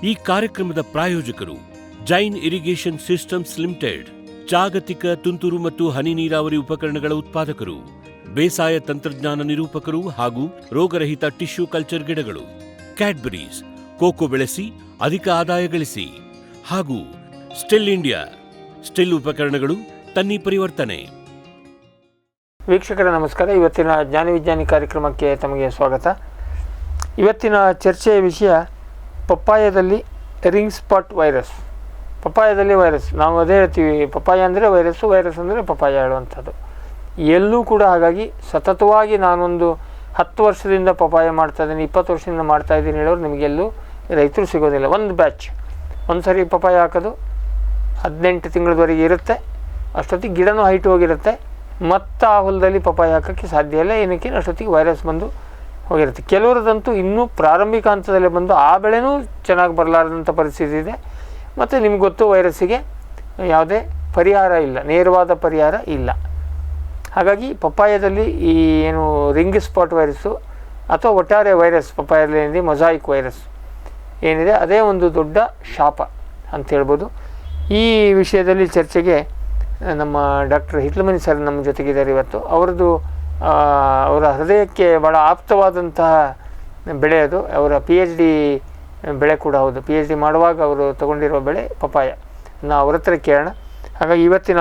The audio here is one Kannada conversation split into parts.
ಈ ಕಾರ್ಯಕ್ರಮದ ಪ್ರಾಯೋಜಕರು ಜೈನ್ ಇರಿಗೇಷನ್ ಸಿಸ್ಟಮ್ಸ್ ಲಿಮಿಟೆಡ್, ಜಾಗತಿಕ ತುಂತುರು ಮತ್ತು ಹನಿ ನೀರಾವರಿ ಉಪಕರಣಗಳ ಉತ್ಪಾದಕರು, ಬೇಸಾಯ ತಂತ್ರಜ್ಞಾನ ನಿರೂಪಕರು ಹಾಗೂ ರೋಗರಹಿತ ಟಿಶ್ಯೂ ಕಲ್ಚರ್ ಗಿಡಗಳು, ಕ್ಯಾಡ್ಬರೀಸ್, ಕೋಕೋ ಬೆಳೆಸಿ ಅಧಿಕ ಆದಾಯ ಗಳಿಸಿ, ಹಾಗೂ ಸ್ಟಿಲ್ ಇಂಡಿಯಾ, ಸ್ಟಿಲ್ ಉಪಕರಣಗಳು ತನ್ನಿ ಪರಿವರ್ತನೆ. ವೀಕ್ಷಕರ ನಮಸ್ಕಾರ. ಇವತ್ತಿನ ಜ್ಞಾನ ವಿಜ್ಞಾನಿ ಕಾರ್ಯಕ್ರಮಕ್ಕೆ ತಮಗೆ ಸ್ವಾಗತ. ಇವತ್ತಿನ ಚರ್ಚೆಯ ವಿಷಯ ಪಪ್ಪಾಯದಲ್ಲಿ ರಿಂಗ್ ಸ್ಪಾಟ್ ವೈರಸ್. ಪಪ್ಪಾಯದಲ್ಲಿ ವೈರಸ್, ನಾವು ಅದೇ ಹೇಳ್ತೀವಿ, ಪಪ್ಪಾಯ ಅಂದರೆ ವೈರಸ್ಸು, ವೈರಸ್ ಅಂದರೆ ಪಪ್ಪಾಯ ಹೇಳುವಂಥದ್ದು. ಎಲ್ಲೂ ಕೂಡ ಹಾಗಾಗಿ ಸತತವಾಗಿ ನಾನೊಂದು 10 ವರ್ಷದಿಂದ ಪಪ್ಪಾಯ ಮಾಡ್ತಾಯಿದ್ದೀನಿ, 20 ವರ್ಷದಿಂದ ಮಾಡ್ತಾಯಿದ್ದೀನಿ ಹೇಳೋರು ನಿಮಗೆಲ್ಲೂ ರೈತರು ಸಿಗೋದಿಲ್ಲ. ಒಂದು ಬ್ಯಾಚ್ ಒಂದು ಸರಿ ಪಪ್ಪಾಯ ಹಾಕೋದು 18 ತಿಂಗಳವರೆಗೆ ಇರುತ್ತೆ. ಅಷ್ಟೊತ್ತಿಗೆ ಗಿಡನೂ ಹೈಟ್ ಹೋಗಿರುತ್ತೆ. ಮತ್ತು ಆ ಹೊಲದಲ್ಲಿ ಪಪ್ಪಾಯ ಹಾಕೋಕ್ಕೆ ಸಾಧ್ಯ ಇಲ್ಲ. ಏನಕ್ಕೆ? ಅಷ್ಟೊತ್ತಿಗೆ ವೈರಸ್ ಬಂದು ಹೋಗಿರುತ್ತೆ. ಕೆಲವರದಂತೂ ಇನ್ನೂ ಪ್ರಾರಂಭಿಕ ಹಂತದಲ್ಲೇ ಬಂದು ಆ ಬೆಳೆನೂ ಚೆನ್ನಾಗಿ ಬರಲಾರದಂಥ ಪರಿಸ್ಥಿತಿ ಇದೆ. ಮತ್ತು ನಿಮ್ಗೆ ಗೊತ್ತು, ವೈರಸ್ಸಿಗೆ ಯಾವುದೇ ಪರಿಹಾರ ಇಲ್ಲ, ನೇರವಾದ ಪರಿಹಾರ ಇಲ್ಲ. ಹಾಗಾಗಿ ಪಪ್ಪಾಯದಲ್ಲಿ ಈ ಏನು ರಿಂಗ್ ಸ್ಪಾಟ್ ವೈರಸ್ಸು ಅಥವಾ ಒಟ್ಟಾರೆ ವೈರಸ್, ಪಪ್ಪಾಯದಲ್ಲಿ ಮೊಸಾಯಿಕ್ ವೈರಸ್ ಏನಿದೆ ಅದೇ ಒಂದು ದೊಡ್ಡ ಶಾಪ ಅಂತ ಹೇಳ್ಬೋದು. ಈ ವಿಷಯದಲ್ಲಿ ಚರ್ಚೆಗೆ ನಮ್ಮ ಡಾಕ್ಟರ್ ಹಿತ್ಲಮನಿ ಸರ್ ನಮ್ಮ ಜೊತೆಗಿದ್ದಾರೆ ಇವತ್ತು. ಅವರ ಹೃದಯಕ್ಕೆ ಭಾಳ ಆಪ್ತವಾದಂತಹ ಬೆಳೆ ಅದು. ಅವರ PhD ಬೆಳೆ ಕೂಡ ಹೌದು. PhD ಮಾಡುವಾಗ ಅವರು ತಗೊಂಡಿರುವ ಬೆಳೆ ಪಪ್ಪಾಯ. ನಾವು ಅವ್ರ ಹತ್ರ ಕೇಳೋಣ. ಹಾಗಾಗಿ ಇವತ್ತಿನ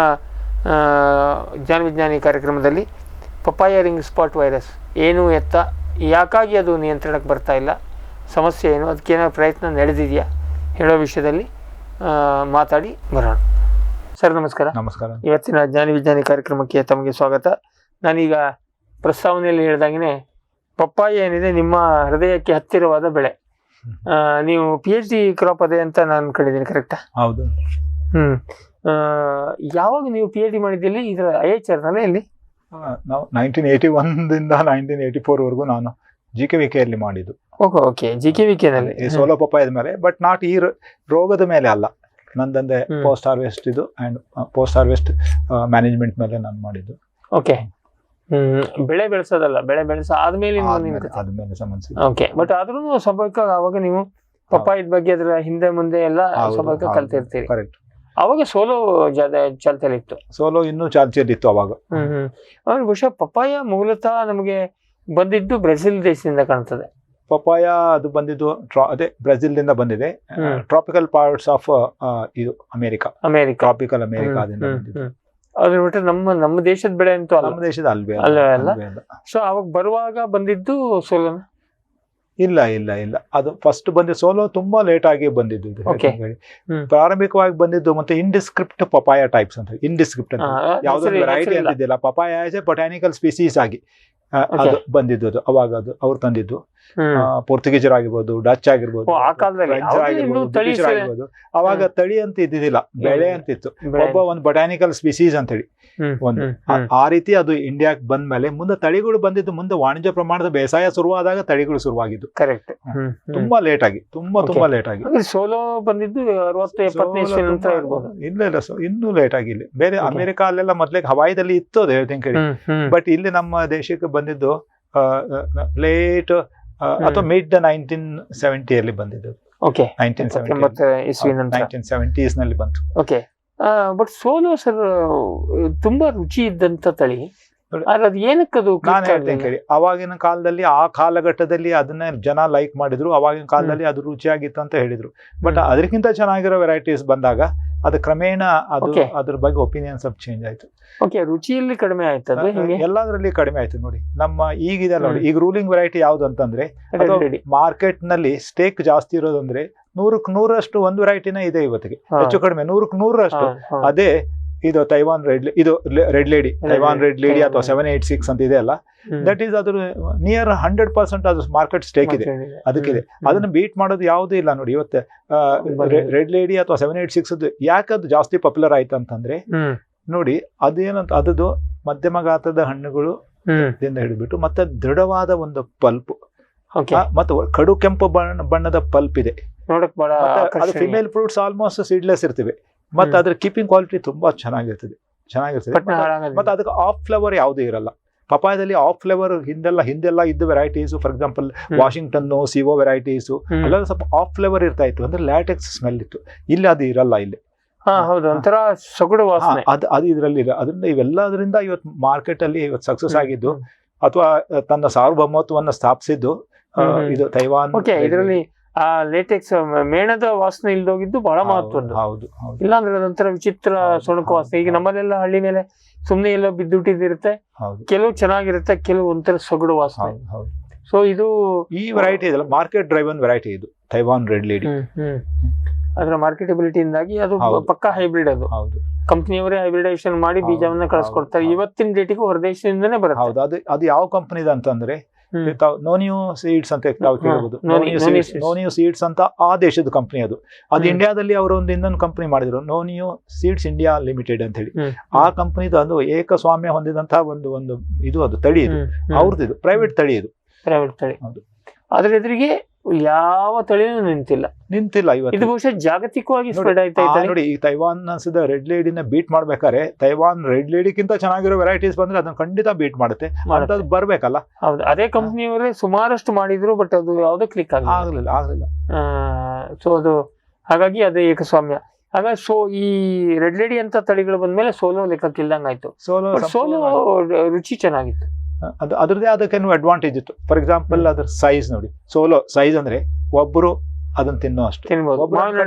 ಜ್ಞಾನ ವಿಜ್ಞಾನಿ ಕಾರ್ಯಕ್ರಮದಲ್ಲಿ ಪಪ್ಪಾಯ ರಿಂಗ್ ಸ್ಪಾಟ್ ವೈರಸ್ ಏನು, ಎತ್ತ, ಯಾಕಾಗಿ ಅದು ನಿಯಂತ್ರಣಕ್ಕೆ ಬರ್ತಾ ಇಲ್ಲ, ಸಮಸ್ಯೆ ಏನು, ಅದಕ್ಕೇನೋ ಪ್ರಯತ್ನ ನಡೆದಿದೆಯಾ ಹೇಳೋ ವಿಷಯದಲ್ಲಿ ಮಾತಾಡಿ ಬರೋಣ. ಸರ್ ನಮಸ್ಕಾರ. ನಮಸ್ಕಾರ. ಇವತ್ತಿನ ಜ್ಞಾನ ವಿಜ್ಞಾನಿ ಕಾರ್ಯಕ್ರಮಕ್ಕೆ ತಮಗೆ ಸ್ವಾಗತ. ನಾನೀಗ ಪ್ರಸ್ತಾವನೆಯಲ್ಲಿ ಹೇಳಿದಾಗೆ ಪಪ್ಪಾಯ ಏನಿದೆ ನಿಮ್ಮ ಹೃದಯಕ್ಕೆ ಹತ್ತಿರವಾದ ಬೆಳೆ. ನೀವು PhD ಕ್ರಾಪ್ ಅದೇ ಅಂತ ನಾನು ಕಂಡಿದ್ದೀನಿ, ಕರೆಕ್ಟಾ? ಹೌದು. ಯಾವಾಗ ನೀವು PhD ಮಾಡಿದ್ದಲ್ಲಿ ಇದರ IHR ನಲ್ಲಿ ಎಲ್ಲಿ? ನಾವು 1981ದಿಂದ 1984 ನಾನು GKVK ಅಲ್ಲಿ ಮಾಡಿದ್ದು. ಓಕೆ, GKVK ನಲ್ಲಿ ಸೋಲೋ ಪಪ್ಪಾಯದ ಮೇಲೆ, ಬಟ್ ನಾಟ್ ಈ ರೋಗದ ಮೇಲೆ ಅಲ್ಲ. ನಂದಂದೆ ಪೋಸ್ಟ್ ಹಾರ್ವೆಸ್ಟ್ ಇದು ಅಂಡ್ ಪೋಸ್ಟ್ ಹಾರ್ವೆಸ್ಟ್ ಮ್ಯಾನೇಜ್ಮೆಂಟ್ ಮೇಲೆ ನಾನು ಮಾಡಿದ್ದು. ಓಕೆ, ಬೆಳೆ ಬೆಳೆಸೋದಲ್ಲ, ಬೆಳೆ ಆದ್ಮೇಲೆ ಸಮಸ್ಯೆ. ಓಕೆ, ಬಟ್ ಆದ್ರೂ ಸ್ವಾಭಾವಿಕ ಅವಾಗ ನೀವು ಪಪ್ಪಾಯದ ಬಗ್ಗೆ ಅದರ ಹಿಂದೆ ಮುಂದೆ ಎಲ್ಲ ಸ್ವಾಭಾವಿಕ ಕಲ್ತಿರ್ತೀರಿ. ಕರೆಕ್ಟ್. ಅವಾಗ ಸೋಲೋ ಚಾಲ್ತಿಯಲ್ಲಿತ್ತು. ಸೋಲೋ ಇನ್ನೂ ಚಾಲ್ತಿಯಲ್ಲಿತ್ತು ಅವಾಗ. ಆಮೇಲೆ ಬಹುಶಃ ಪಪ್ಪಾಯ ಮೂಲತಃ ನಮಗೆ ಬಂದಿದ್ದು ಬ್ರೆಜಿಲ್ ದೇಶದಿಂದ ಕಾಣ್ತದೆ. ಪಪ್ಪಾಯ ಅದು ಬಂದಿದ್ದು ಅದೇ ಬ್ರೆಜಿಲ್ ದಿಂದ ಬಂದಿದೆ. ಟ್ರಾಪಿಕಲ್ ಪಾರ್ಟ್ಸ್ ಆಫ್ ಇದು ಅಮೆರಿಕ, ಟ್ರಾಪಿಕಲ್ ಅಮೆರಿಕಾದಿಂದ ಬಂದಿದ್ದು. ಅದ್ರ ಬಿಟ್ಟರೆ ನಮ್ಮ ದೇಶದ ಬೆಳೆ ಅಂತೂ ನಮ್ಮ ದೇಶದ ಅಲ್ವೇ ಅಲ್ಲ. ಸೊ ಅವಾಗ ಬರುವಾಗ ಬಂದಿದ್ದು ಸೋಲೋನ? ಇಲ್ಲ, ಅದು ಫಸ್ಟ್ ಬಂದಿದ್ದು ಸೋಲೋ ತುಂಬಾ ಲೇಟ್ ಆಗಿ ಬಂದಿದ್ದು. ಪ್ರಾರಂಭಿಕವಾಗಿ ಬಂದಿದ್ದು ಮತ್ತೆ ಇಂಡಿಸ್ಕ್ರಿಪ್ಟ್ ಪಪಾಯ ಟೈಪ್ಸ್ ಅಂತ. ಇಂಡಿಸ್ಕ್ರಿಪ್ಟ್ ಅಂತ ಯಾವ್ದೊಂದು ವೆರೈಟಿ ಅಂತಿದ್ದಿಲ್ಲ, papaya as a botanical species ಆಗಿ ಅದು ಬಂದಿದ್ದು. ಅದು ಅವಾಗ ಅದು ಅವ್ರು ತಂದಿದ್ದು. ಪೋರ್ಚುಗೀಸರು ಆಗಿರ್ಬೋದು, ಡಚ್ ಆಗಿರ್ಬೋದು, ಬ್ರಿಟಿಷರ್ ಆಗಿರ್ಬೋದು. ಅವಾಗ ತಳಿ ಅಂತ ಇದ್ದಿದ್ದಿಲ್ಲ, ಬೆಳೆ ಅಂತಿತ್ತು. ಒಂದು ಬೊಟಾನಿಕಲ್ ಸ್ಪೀಸೀಸ್ ಅಂತ ಹೇಳಿ ಒಂದು ಆ ರೀತಿ ಅದು ಇಂಡಿಯಾಕ್ ಬಂದ್ಮೇಲೆ ಮುಂದೆ ತಳಿಗಳು ಬಂದಿದ್ದು. ಮುಂದೆ ವಾಣಿಜ್ಯ ಪ್ರಮಾಣದ ಬೇಸಾಯ ಶುರುವಾದಾಗ ತಳಿಗಳು ಶುರುವಾಗಿದ್ದು. ಕರೆಕ್ಟ್. ತುಂಬಾ ಲೇಟ್ ಆಗಿ, ತುಂಬಾ ಲೇಟ್ ಆಗಿ. ಸೋಲೋ ಬಂದಿದ್ದು 60-70 ನಂತರ ಇರ್ಬೋದು. ಇಲ್ಲ, ಇನ್ನೂ ಲೇಟ್ ಆಗಿಲ್ಲ. ಬೇರೆ ಅಮೆರಿಕ ಅಲ್ಲೆಲ್ಲ ಮೊದ್ಲಿಗೆ ಹವಾಯಿದಲ್ಲಿ ಇತ್ತು ಅದು ಹೇಳ್ತೀನಿ ಕೇಳಿ. ಬಟ್ ಇಲ್ಲಿ ನಮ್ಮ ದೇಶಕ್ಕೆ ಬಂದಿದ್ದು ಲೇಟ್ ಅಥವಾ ಮಿಡ್ 1970 ಅಲ್ಲಿ ಬಂದಿದ್ದು. 1970s ನಲ್ಲಿ ಬಂತು. ಓಕೆ, ಬಟ್ ಸೋಲೋ ಸರ್ ತುಂಬಾ ರುಚಿ ಇದ್ದಂತ ತಳಿ. ಅದು ಏನಕ್ಕದು ನಾನು ಹೇಳ್ತೇನೆ ಕೇಳಿ. ಅವಾಗಿನ ಕಾಲದಲ್ಲಿ, ಆ ಕಾಲಘಟ್ಟದಲ್ಲಿ ಅದನ್ನ ಜನ ಲೈಕ್ ಮಾಡಿದ್ರು. ಅವಾಗಿನ ಕಾಲದಲ್ಲಿ ಅದು ರುಚಿಯಾಗಿತ್ತು ಅಂತ ಹೇಳಿದ್ರು. ಬಟ್ ಅದಕ್ಕಿಂತ ಚೆನ್ನಾಗಿರೋ ವೆರೈಟೀಸ್ ಬಂದಾಗ ಅದು ಕ್ರಮೇಣ ಅದ್ರ ಬಗ್ಗೆ ಒಪಿನಿಯನ್ ಸ್ವಲ್ಪ ಚೇಂಜ್ ಆಯ್ತು. ಓಕೆ, ರುಚಿಯಲ್ಲಿ ಕಡಿಮೆ ಆಯ್ತು, ಎಲ್ಲದರಲ್ಲಿ ಕಡಿಮೆ ಆಯ್ತು. ನೋಡಿ ನಮ್ಮ ಈಗಿದೆ ನೋಡಿ, ಈಗ ರೂಲಿಂಗ್ ವೆರೈಟಿ ಯಾವ್ದು ಅಂತಂದ್ರೆ ಮಾರ್ಕೆಟ್ ನಲ್ಲಿ ಸ್ಟೇಕ್ ಜಾಸ್ತಿ ಇರೋದಂದ್ರೆ 100ಕ್ಕೆ 100ರಷ್ಟು ಒಂದು ವೆರೈಟಿನ ಇದೆ ಇವತ್ತಿಗೆ, ಹೆಚ್ಚು ಕಡಿಮೆ 100ಕ್ಕೆ 100ರಷ್ಟು. ಅದೇ ಇದು Taiwan red lady Taiwan red lady ಅಥವಾ 786 ಅಂತ ಇದೆ ಅಲ್ಲ, ದಟ್ ಈಸ್ ಅದ್ರ ನಿಯರ್ 100% ಅದು ಮಾರ್ಕೆಟ್ ಸ್ಟೇಕ್ ಇದೆ, ಅದಕ್ಕಿದೆ. ಅದನ್ನ ಬೀಟ್ ಮಾಡೋದು ಯಾವುದೂ ಇಲ್ಲ. ನೋಡಿ ಇವತ್ತೆ ರೆಡ್ ಲೇಡಿ ಅಥವಾ 786 ಯಾಕದು ಜಾಸ್ತಿ ಪಾಪ್ಯುಲರ್ ಆಯ್ತು ಅಂತಂದ್ರೆ, ನೋಡಿ ಅದೇನಂತ ಅದದು ಮಧ್ಯಮ ಗಾತ್ರದ ಹಣ್ಣುಗಳು ಹಿಡಿದ್ಬಿಟ್ಟು ಮತ್ತೆ ದೃಢವಾದ ಒಂದು ಪಲ್ಪ್ ಮತ್ತು ಕಡು ಕೆಂಪು ಬಣ್ಣದ ಪಲ್ಪ್ ಇದೆ. ಫಿಮೇಲ್ ಫ್ರೂಟ್ಸ್ ಆಲ್ಮೋಸ್ಟ್ ಸೀಡ್ಲೆಸ್ ಇರ್ತಿವೆ. ಮತ್ತೆ ಅದ್ರ ಕೀಪಿಂಗ್ ಕ್ವಾಲಿಟಿ ತುಂಬಾ ಚೆನ್ನಾಗಿರ್ತದೆ. ಮತ್ತೆ ಅದಕ್ಕೆ ಆಫ್ ಫ್ಲವರ್ ಯಾವುದೂ ಇರಲ್ಲ. ಪಪಾಯದಲ್ಲಿ ಆಫ್ ಫ್ಲೇವರ್ ಹಿಂದೆಲ್ಲ ಇದ್ದ ವೆರೈಟೀಸ್, ಫಾರ್ ಎಕ್ಸಾಂಪಲ್ ವಾಷಿಂಗ್ಟನ್, ಸಿವೋ ವೆರೈಟೀಸ್ ಎಲ್ಲ ಸ್ವಲ್ಪ ಆಫ್ ಫ್ಲೇವರ್ ಇರ್ತಾ ಇತ್ತು, ಅಂದ್ರೆ ಲ್ಯಾಟೆಕ್ಸ್ ಸ್ಮೆಲ್ ಇತ್ತು. ಇಲ್ಲಿ ಅದು ಇರಲ್ಲ. ಇಲ್ಲಿ ಹೌದು, ಒಂಥರ ಸೊಗಡು ವಾಸನೆ ಅದು ಇದರಲ್ಲಿ ಅದರಿಂದ ಇವೆಲ್ಲದರಿಂದ ಇವತ್ತು ಮಾರ್ಕೆಟ್ ಅಲ್ಲಿ ಇವತ್ತು ಸಕ್ಸಸ್ ಆಗಿದ್ದು ಅಥವಾ ತನ್ನ ಸಾರ್ವಭೌಮತ್ವವನ್ನು ಸ್ಥಾಪಿಸಿದ್ದು ಇದು ತೈವಾನ್. ಇದರಲ್ಲಿ ಆ ಲೇಟೆಕ್ಸ್ ಮೇಣದ ವಾಸನೆ ಇಲ್ದೋಗಿದ್ದು ಬಹಳ ಮಹತ್ವದ್ದು. ಹೌದು, ಇಲ್ಲಾಂದ್ರೆ ಅದೊಂಥರ ವಿಚಿತ್ರ ಸೊಣಕು ವಾಸನೆ. ಈಗ ನಮ್ಮಲ್ಲೆಲ್ಲ ಹಳ್ಳಿ ಮೇಲೆ ಸುಮ್ನೆ ಎಲ್ಲೋ ಬಿದ್ದುಟ್ಟಿದಿರುತ್ತೆ, ಕೆಲವು ಚೆನ್ನಾಗಿರುತ್ತೆ, ಕೆಲವು ಒಂಥರ ಸೊಗಡು ವಾಸನೆ. ಸೊ ಇದು ಈ ವೆರೈಟಿ ಇದೆಲ್ಲ ಮಾರ್ಕೆಟ್ ಡ್ರೈವನ್ ವೆರೈಟಿ, ಇದು ತೈವಾನ್ ರೆಡ್ ಲೇಡಿ. ಅದರ ಮಾರ್ಕೆಟಬಿಲಿಟಿಯಿಂದಾಗಿ ಅದು ಪಕ್ಕಾ ಹೈಬ್ರಿಡ್. ಅದು ಕಂಪನಿಯವರೇ ಹೈಬ್ರಿಡೇಷನ್ ಮಾಡಿ ಬೀಜವನ್ನ ಕಳಿಸ್ಕೊಡ್ತಾರೆ. ಇವತ್ತಿನ ಡೇಟಿಗೂ ಹೊರದೇಶದಿಂದನೇ ಬರುತ್ತೆ. ಹೌದು, ಅದು ಯಾವ ಕಂಪನಿದ ಅಂತಂದ್ರೆ ನೋನಿಯೋ ಸೀಡ್ಸ್ ಅಂತ ನಾವು ಕೇಳಬಹುದು. ನೋನಿಯೋ ಸೀಡ್ಸ್ ಅಂತ ಆ ದೇಶದ ಕಂಪನಿ. ಅದು ಇಂಡಿಯಾದಲ್ಲಿ ಅವರು ಇನ್ನೊಂದು ಕಂಪನಿ ಮಾಡಿದ್ರು, ನೋನಿಯೋ ಸೀಡ್ಸ್ ಇಂಡಿಯಾ ಲಿಮಿಟೆಡ್ ಅಂತ ಹೇಳಿ. ಆ ಕಂಪನಿದು ಅದು ಏಕಸ್ವಾಮ್ಯ ಹೊಂದಿದಂತಹ ಒಂದು ಇದು ಅದು ತಳಿ, ಇದು ಅವ್ರದ್ದು, ಇದು ಪ್ರೈವೇಟ್ ತಳಿ. ಹೌದು. ಅದ್ರ ಎದುರಿಗೆ ಯಾವ ತಳಿನೂ ನಿಂತಿಲ್ಲ ಇವತ್ತು. ಇದು ಬಹುಶಃ ಜಾಗತಿಕವಾಗಿ ಸ್ಪ್ರೆಡ್ ಆಯ್ತಾ ಇದೆ ನೋಡಿ. ಈ ತೈವಾನ್ ರೆಡ್ ಲೇಡಿನ ಬೀಟ್ ಮಾಡ್ಬೇಕಾದ್ರೆ ತೈವಾನ್ ರೆಡ್ ಲೇಡಿಗಿಂತ ಚೆನ್ನಾಗಿರೋ ವೆರೈಟೀಸ್ ಬಂದ್ರೆ ಅದನ್ನ ಖಂಡಿತ ಬೀಟ್ ಮಾಡುತ್ತೆ. ಅಂತದ್ದು ಬರ್ಬೇಕಲ್ಲ. ಹೌದು, ಅದೇ ಕಂಪನಿಯವರೇ ಸುಮಾರಷ್ಟು ಮಾಡಿದ್ರು, ಬಟ್ ಅದು ಯಾವುದೋ ಕ್ಲಿಕ್ ಆಗ್ಲಿಲ್ಲ. ಸೊ ಅದು ಹಾಗಾಗಿ ಅದೇ ಏಕಸ್ವಾಮ್ಯ. ಹಾಗಾಗಿ ಈ ರೆಡ್ ಲೇಡಿ ಅಂತ ತಳಿಗಳು ಬಂದ್ಮೇಲೆ ಸೋಲೋ ಲೆಕ್ಕಕ್ಕಿಲ್ದಂಗ ಆಯ್ತು. ಸೋಲೋ ರುಚಿ ಚೆನ್ನಾಗಿತ್ತು. ಅದ್ರದ್ದೇ ಅದಕ್ಕೆ ಅಡ್ವಾಂಟೇಜ್ ಇತ್ತು. ಫಾರ್ ಎಕ್ಸಾಂಪಲ್ ಅದ್ರ ಸೈಜ್ ನೋಡಿ. ಸೋಲೋ ಸೈಜ್ ಅಂದ್ರೆ ಒಬ್ಬರು ಅದನ್ನ ತಿನ್ನೋ ಅಷ್ಟು,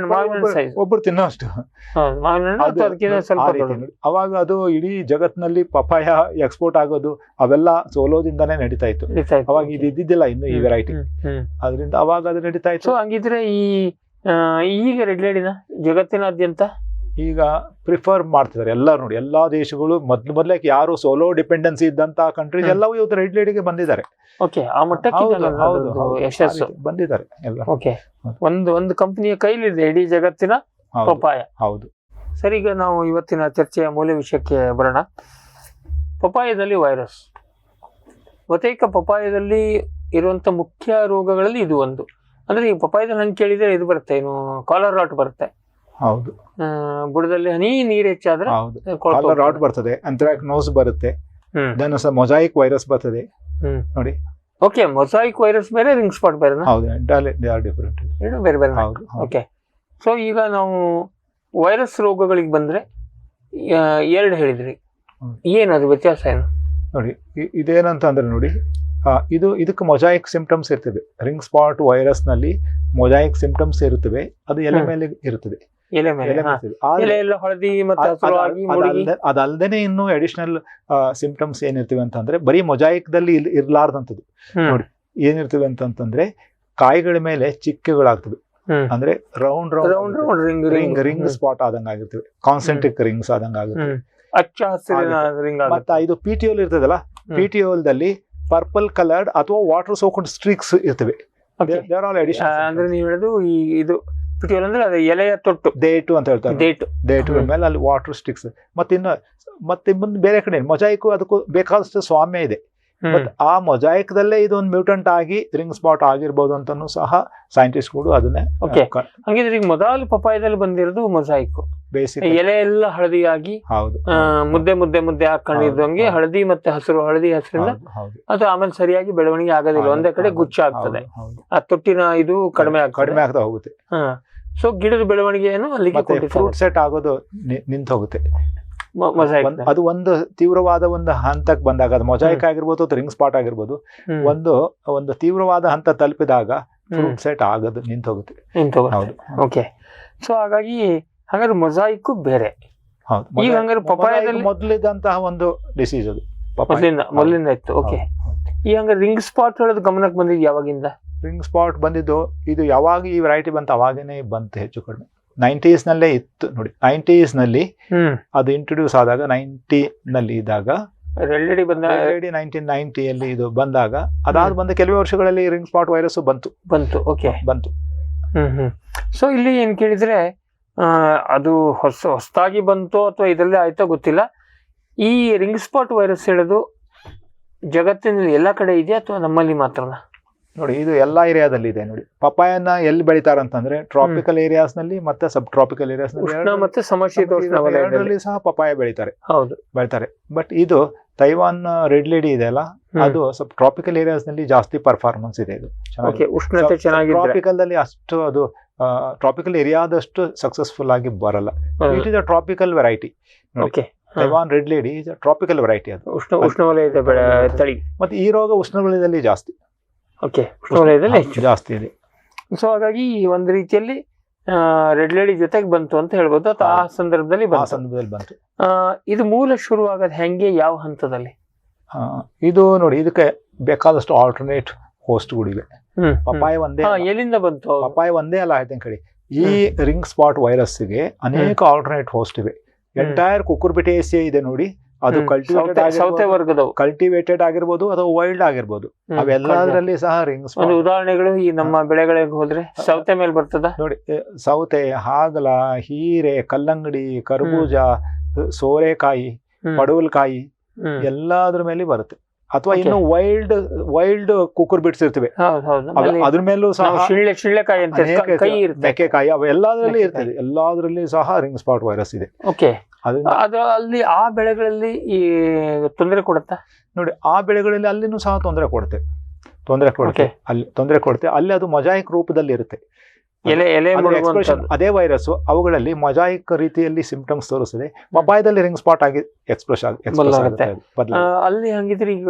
ಒಬ್ಬರು ತಿನ್ನೋ ಅಷ್ಟು. ಅವಾಗ ಅದು ಇಡೀ ಜಗತ್ತಿನಲ್ಲಿ ಪಪಾಯ ಎಕ್ಸ್ಪೋರ್ಟ್ ಆಗೋದು ಅವೆಲ್ಲ ಸೋಲೋದಿಂದಾನೇ ನಡೀತಾ ಇತ್ತು. ಅವಾಗ ಇದು ಇದ್ದಿದ್ದಿಲ್ಲ ಇನ್ನು ಈ ವೆರೈಟಿ, ಅದರಿಂದ ಅವಾಗ ಅದು ನಡೀತಾ ಇತ್ತು. ಹಂಗಿದ್ರೆ ಈಗ ರೆಡ್ ಲೇಡಿನ ಜಗತ್ತಿನಾದ್ಯಂತ ಈಗ ಪ್ರಿಫರ್ ಮಾಡ್ತಿದ್ದಾರೆ ಎಲ್ಲರೂ. ನೋಡಿ, ಎಲ್ಲಾ ದೇಶಗಳು ಮೊದ್ಲಕ್ಕೆ ಯಾರು ಸೋಲೋ ಡಿಪೆಂಡೆನ್ಸಿ ಇದ್ದಂತ ಕಂಟ್ರೀಸ್ ಎಲ್ಲವೂ ಇವತ್ತು ರೆಡ್ ಲೇಡಿಗೆ ಬಂದಿದ್ದಾರೆ. ಬಂದಿದ್ದಾರೆ ಎಲ್ಲ. ಒಂದು ಕಂಪನಿಯ ಕೈಲಿದೆ ಇಡೀ ಜಗತ್ತಿನ ಪಪಾಯ. ಹೌದು. ಸರಿ, ಈಗ ನಾವು ಇವತ್ತಿನ ಚರ್ಚೆಯ ಮೂಲ ವಿಷಯಕ್ಕೆ ಬರೋಣ. ಪಪಾಯದಲ್ಲಿ ವೈರಸ್. ಬಹುತೇಕ ಪಪಾಯದಲ್ಲಿ ಇರುವಂತ ಮುಖ್ಯ ರೋಗಗಳಲ್ಲಿ ಇದು ಒಂದು. ಅಂದ್ರೆ ಈ ಪಪಾಯದಲ್ಲಿ ಹಣ್ಣು ಕೇಳಿದ್ರೆ ಇದು ಬರುತ್ತೆ, ಏನು ಕಾಲರ್ ರಾಟ್ ಬರುತ್ತೆ. ಹೌದು. ಬುಡದಲ್ಲಿ ನೀರು ಹೆಚ್ಚಾದ್ರೆ ರಾಟ್ ಬರ್ತದೆ, ಅಂಥ್ರಾಕ್ನೋಸ್ ಬರುತ್ತೆ, ಮೊಜಾಯಿಕ್ ವೈರಸ್ ಬರ್ತದೆ ನೋಡಿ. ಓಕೆ, ಮೊಜಾಯಿಕ್ ವೈರಸ್ ಬೇರೆ, ರಿಂಗ್ ಸ್ಪಾಟ್ ಬೇರೆ. ಹೌದು, ಡಿಫರೆಂಟ್, ಎರಡು ಬೇರೆ ಬೇರೆ. ಓಕೆ, ಸೊ ಈಗ ನಾವು ವೈರಸ್ ರೋಗಗಳಿಗೆ ಬಂದ್ರೆ ಎರಡು ಹೇಳಿದ್ರಿ, ಏನದು ವ್ಯತ್ಯಾಸ ಏನು ನೋಡಿ. ಇದೇನಂತ ಅಂದ್ರೆ ನೋಡಿ, ಇದಕ್ಕೆ ಮೊಜಾಯಿಕ್ ಸಿಂಪ್ಟಮ್ಸ್ ಇರ್ತದೆ. ರಿಂಗ್ ಸ್ಪಾಟ್ ವೈರಸ್ ನಲ್ಲಿ ಮೊಜಾಯಿಕ್ ಸಿಂಪ್ಟಮ್ಸ್ ಇರುತ್ತವೆ. ಅದು ಎಲೆ ಮೇಲೆ ಇರುತ್ತದೆ. ಅದಲ್ದೇನೆ ಇನ್ನು ಅಡಿಷನಲ್ ಸಿಂಪ್ಟಮ್ಸ್ ಏನಿರ್ತವೆ ಅಂತಂದ್ರೆ ಬರೀ ಮೊಜಾಯಿಕ್ ದಲ್ಲಿ ಇರ್ಲಾರ್ದಂಥದ್ದು ನೋಡಿ. ಏನಿರ್ತವೆ ಅಂತಂದ್ರೆ ಕಾಯಿಗಳ ಮೇಲೆ ಚಿಕ್ಕೆಗಳಾಗ್ತವೆ. ಅಂದ್ರೆ ರೌಂಡ್ ರಿಂಗ್ ಸ್ಪಾಟ್ ಆದಂಗ ಆಗಿರ್ತವೆ, ಕಾನ್ಸೆಂಟ್ರಿಕ್ ರಿಂಗ್ಸ್ ಆದಂಗ ಆಗುತ್ತೆ. ಮತ್ತೆ ಇದು ಪಿಟಿಒಲ್ ಇರ್ತದಲ್ಲ, ಪಿಟಿಒಲ್ ದಲ್ಲಿ ಪರ್ಪಲ್ ಕಲರ್ಡ್ ಅಥವಾ ವಾಟರ್ ಸೋಕ್ಡ್ ಸ್ಟ್ರೀಕ್ಸ್ ಇರ್ತವೆ. ಅಂದ್ರೆ ನೀವು ಹೇಳೋದು ಇದು ಪಿಟಿಒಲ್ ಅಂದ್ರೆ ಅದು ಎಲೆಯ ತೊಟ್ಟು, ದೇಟು ಅಂತ ಹೇಳ್ತಾರೆ. ದೇಟು ಮೇಲೆ ಅಲ್ಲಿ ವಾಟರ್ ಸ್ಟಿಕ್ಸ್. ಮತ್ತೆ ಮುಂದೆ ಬೇರೆ ಕಡೆ ಮೊಜಾಯಿಕ್ ಅದಕ್ಕೂ ಬೇಕಾದಷ್ಟು ಸ್ವಾಮ್ಯ ಇದೆ. ಆ ಮೊಜಾಯಿಕ್ ದಲ್ಲೇ ಇದೊಂದು ಮ್ಯೂಟೆಂಟ್ ಆಗಿ ರಿಂಗ್ ಸ್ಪಾಟ್ ಆಗಿರ್ಬೋದು ಅಂತಾನು ಸಹ ಸೈಂಟಿಸ್ಟ್ಗಳು ಅದನ್ನೇ. ಹಂಗಿದ್ರೆ ಈಗ ಮೊದಲು ಪಪಾಯದಲ್ಲಿ ಬಂದಿರೋದು ಮೊಜಾಯಿಕ್. ಎಲೆ ಎಲ್ಲ ಹಳದಿಯಾಗಿ ಮುದ್ದೆ ಮುದ್ದೆ ಮುದ್ದೆ ಹಾಕೊಂಡಿದ್ದಂಗೆ ಹಳದಿ ಮತ್ತೆ ಹಸಿರಿಂದ ಅದು ಆಮೇಲೆ ಸರಿಯಾಗಿ ಬೆಳವಣಿಗೆ ಆಗೋದಿಲ್ಲ, ಒಂದೇ ಕಡೆ ಗುಚ್ಚ ಆಗ್ತದೆ. ಆ ತೊಟ್ಟಿನ ಇದು ಕಡಿಮೆ ಆಗ್ತಾ ಹೋಗುತ್ತೆ. ಸೊ ಗಿಡದ ಬೆಳವಣಿಗೆಯನ್ನು ಅಲ್ಲಿಗೆ ಫ್ರೂಟ್ ಸೆಟ್ ಆಗೋದು ನಿಂತು ಹೋಗುತ್ತೆ. ಅದು ಒಂದು ತೀವ್ರವಾದ ಒಂದು ಹಂತಕ್ಕೆ ಬಂದಾಗ, ಅದು ಮೊಜಾಯಿಕ್ ಆಗಿರ್ಬೋದು ಅಥವಾ ರಿಂಗ್ ಸ್ಪಾಟ್ ಆಗಿರ್ಬೋದು, ಒಂದು ತೀವ್ರವಾದ ಹಂತ ತಲುಪಿದಾಗ ಫ್ರೂಟ್ ಸೆಟ್ ಆಗೋದು ನಿಂತು ಹೋಗುತ್ತೆ. ಓಕೆ, ಸೊ ಹಾಗಾದ್ರೆ ಮೊಜಾಯಿಕ್ ಬೇರೆ. ಈಗ ಹಂಗಾರೆ ಪಪಾಯದಲ್ಲಿ ಮೊದಲಿದ್ದಂತಹ ಒಂದು ಡಿಸೀಸ್ ಅದು ಮೊದಲಿಂದ ಇತ್ತು. ಓಕೆ, ಈ ಹಂಗಾರೆ ರಿಂಗ್ ಸ್ಪಾಟ್ ಹೇಳೋದು ಗಮನಕ್ಕೆ ಬಂದಿದ್ದು ಯಾವಾಗಿಂದ? ರಿಂಗ್ ಸ್ಪಾಟ್ ಬಂದಿದ್ದು ಇದು ಯಾವಾಗ ಈ ವೆರೈಟಿ ಬಂತು ಅವಾಗೇನೆ ಬಂತು, ಹೆಚ್ಚು ಕಡಿಮೆ 90s ನಲ್ಲೇ ಇತ್ತು ನೋಡಿ. 90s ನಲ್ಲಿ ಅದು ಇಂಟ್ರೊಡ್ಯೂಸ್ ಆದಾಗ, 90 ನಲ್ಲಿ ಇದ್ದಾಗ, 1990 ಇದು ಬಂದಾಗ, ಅದಾದ ಬಂದ ಕೆಲವೇ ವರ್ಷಗಳಲ್ಲಿ ರಿಂಗ್ ಸ್ಪಾಟ್ ವೈರಸ್ ಬಂತು. ಓಕೆ, ಬಂತು. ಸೊ ಇಲ್ಲಿ ಏನ್ ಕೇಳಿದ್ರೆ ಅದು ಹೊಸದಾಗಿ ಬಂತು ಅಥವಾ ಇದರಲ್ಲೇ ಆಯ್ತೋ ಗೊತ್ತಿಲ್ಲ. ಈ ರಿಂಗ್ ಸ್ಪಾಟ್ ವೈರಸ್ ಹೇಳೋದು ಜಗತ್ತಿನಲ್ಲಿ ಎಲ್ಲ ಕಡೆ ಇದೆಯಾ ಅಥವಾ ನಮ್ಮಲ್ಲಿ ಮಾತ್ರನಾ? ನೋಡಿ ಇದು ಎಲ್ಲಾ ಏರಿಯಾದಲ್ಲಿ ಇದೆ ನೋಡಿ. ಪಪಾಯನ ಎಲ್ಲಿ ಬೆಳಿತಾರ ಅಂತಂದ್ರೆ ಟ್ರಾಪಿಕಲ್ ಏರಿಯಾಸ್ ನಲ್ಲಿ ಮತ್ತೆ ಸಬ್ ಟ್ರಾಪಿಕಲ್ ಏರಿಯಾಸ್ ಉಷ್ಣ ಮತ್ತೆ ಸಮಶೀತೋಷ್ಣ ವಲಯದಲ್ಲಿ ಸಹ ಪಪಾಯ ಬೆಳಿತಾರೆ. ಹೌದು, ಬೆಳಿತಾರೆ. ಬಟ್ ಇದು ತೈವಾನ್ ರೆಡ್ ಲೇಡಿ ಇದೆ ಅಲ್ಲ, ಅದು ಸ್ವಲ್ಪ ಟ್ರಾಪಿಕಲ್ ಏರಿಯಾಸ್ ನಲ್ಲಿ ಜಾಸ್ತಿ ಪರ್ಫಾರ್ಮೆನ್ಸ್ ಇದೆ. ಇದು ಉಷ್ಣತೆ ಚೆನ್ನಾಗಿದೆ. ಟ್ರಾಪಿಕಲ್ ದಲ್ಲಿ ಅಷ್ಟು ಅದು ಟ್ರಾಪಿಕಲ್ ಏರಿಯಾದಷ್ಟು ಸಕ್ಸಸ್ಫುಲ್ ಆಗಿ ಬರಲ್ಲ. It is a tropical variety. Taiwan red lady is a tropical variety. ಅದು ಉಷ್ಣವಲಯದ ತಳಿ. ಮತ್ತೆ ಈ ರೋಗ ಉಷ್ಣವಲಯದಲ್ಲಿ ಜಾಸ್ತಿ. ಉಷ್ಣವಲಯದಲ್ಲಿ ಜಾಸ್ತಿ ಇದೆ. ಸೊ ಹಾಗಾಗಿ ಒಂದು ರೀತಿಯಲ್ಲಿ ರೆಡ್ ಲೇಡಿ ಜೊತೆಗೆ ಬಂತು ಅಂತ ಹೇಳ್ಬೋದು. ಅಥವಾ ಆ ಸಂದರ್ಭದಲ್ಲಿ ಬಂತು. ಇದು ಮೂಲ ಶುರುವಾಗದ ಹೆಂಗೆ, ಯಾವ ಹಂತದಲ್ಲಿ? ಇದು ನೋಡಿ, ಇದಕ್ಕೆ ಬೇಕಾದಷ್ಟು ಆಲ್ಟರ್ನೇಟ್ ಹೋಸ್ಟ್ಗಳಿವೆ. ಪಪಾಯ ಒಂದೇ ಎಲ್ಲಿಂದ ಬಂತು? ಪಪಾಯ ಒಂದೇ ಅಲ್ಲ, ಐ ಥಿಂಕ್ ಹೇಳಿ ಈ ರಿಂಗ್ ಸ್ಪಾಟ್ ವೈರಸ್ಗೆ ಅನೇಕ ಆಲ್ಟರ್ನೇಟ್ ಹೋಸ್ಟ್ ಇವೆ. ಎಂಟೈರ್ ಕುಕುರ್ಬಿಟೇಸಿಯಾ ಇದೆ ನೋಡಿ, ಅದು ಕಲ್ಟಿವೇಟೆಡ್ ಆಗಿರ್ಬೋದು ಅಥವಾ ವೈಲ್ಡ್ ಆಗಿರ್ಬೋದು. ಅವೆಲ್ಲದರಲ್ಲಿ ಸಹ ರಿಂಗ್ ಸ್ಪಾಟ್. ಉದಾಹರಣೆಗಳು ಈ ನಮ್ಮ ಬೆಳೆಗಳಿಗೆ ಹೋದ್ರೆ ಸೌತೆ ಮೇಲೆ ಬರ್ತದ ನೋಡಿ. ಸೌತೆ, ಹಾಗಲ, ಹೀರೆ, ಕಲ್ಲಂಗಡಿ, ಕರ್ಬೂಜ, ಸೋರೆಕಾಯಿ, ಪಡವಲಕಾಯಿ ಎಲ್ಲಾದ್ರ ಮೇಲೆ ಬರುತ್ತೆ. ಅಥವಾ ಇನ್ನು ವೈಲ್ಡ್ ಕುಕ್ಕರ್ ಬಿಟ್ಸ್ ಇರ್ತವೆ, ಅದ್ರ ಮೇಲೂ ಸಹ ಮೆಕ್ಕೆಕಾಯಿ, ಅವೆಲ್ಲದ್ರಲ್ಲಿ ಇರ್ತದೆ. ಎಲ್ಲಾದ್ರಲ್ಲಿ ಸಹ ರಿಂಗ್ ಸ್ಪಾಟ್ ವೈರಸ್ ಇದೆ. ಅಲ್ಲಿ ಆ ಬೆಳೆಗಳಲ್ಲಿ ಈ ತೊಂದರೆ ಕೊಡುತ್ತಾ? ನೋಡಿ, ಆ ಬೆಳೆಗಳಲ್ಲಿ ಅಲ್ಲಿನೂ ಸಹ ತೊಂದರೆ ಕೊಡುತ್ತೆ. ಅಲ್ಲಿ ತೊಂದರೆ ಕೊಡುತ್ತೆ. ಅಲ್ಲಿ ಅದು ಮೊಜಾಯಿಕ್ ರೂಪದಲ್ಲಿ ಇರುತ್ತೆ. ಅದೇ ವೈರಸ್ ಅವುಗಳಲ್ಲಿ ಮೊಜಾಯಿಕ್ ರೀತಿಯಲ್ಲಿ ಸಿಂಪ್ಟಮ್ಸ್ ತೋರಿಸ್ತದೆ. ಪಪಾಯದಲ್ಲಿ ರಿಂಗ್ ಸ್ಪಾಟ್ ಆಗಿ ಎಕ್ಸ್ಪ್ರೆಸ್ ಆಗುತ್ತೆ. ಅಲ್ಲಿ ಹಂಗಿದ್ರೆ ಈಗ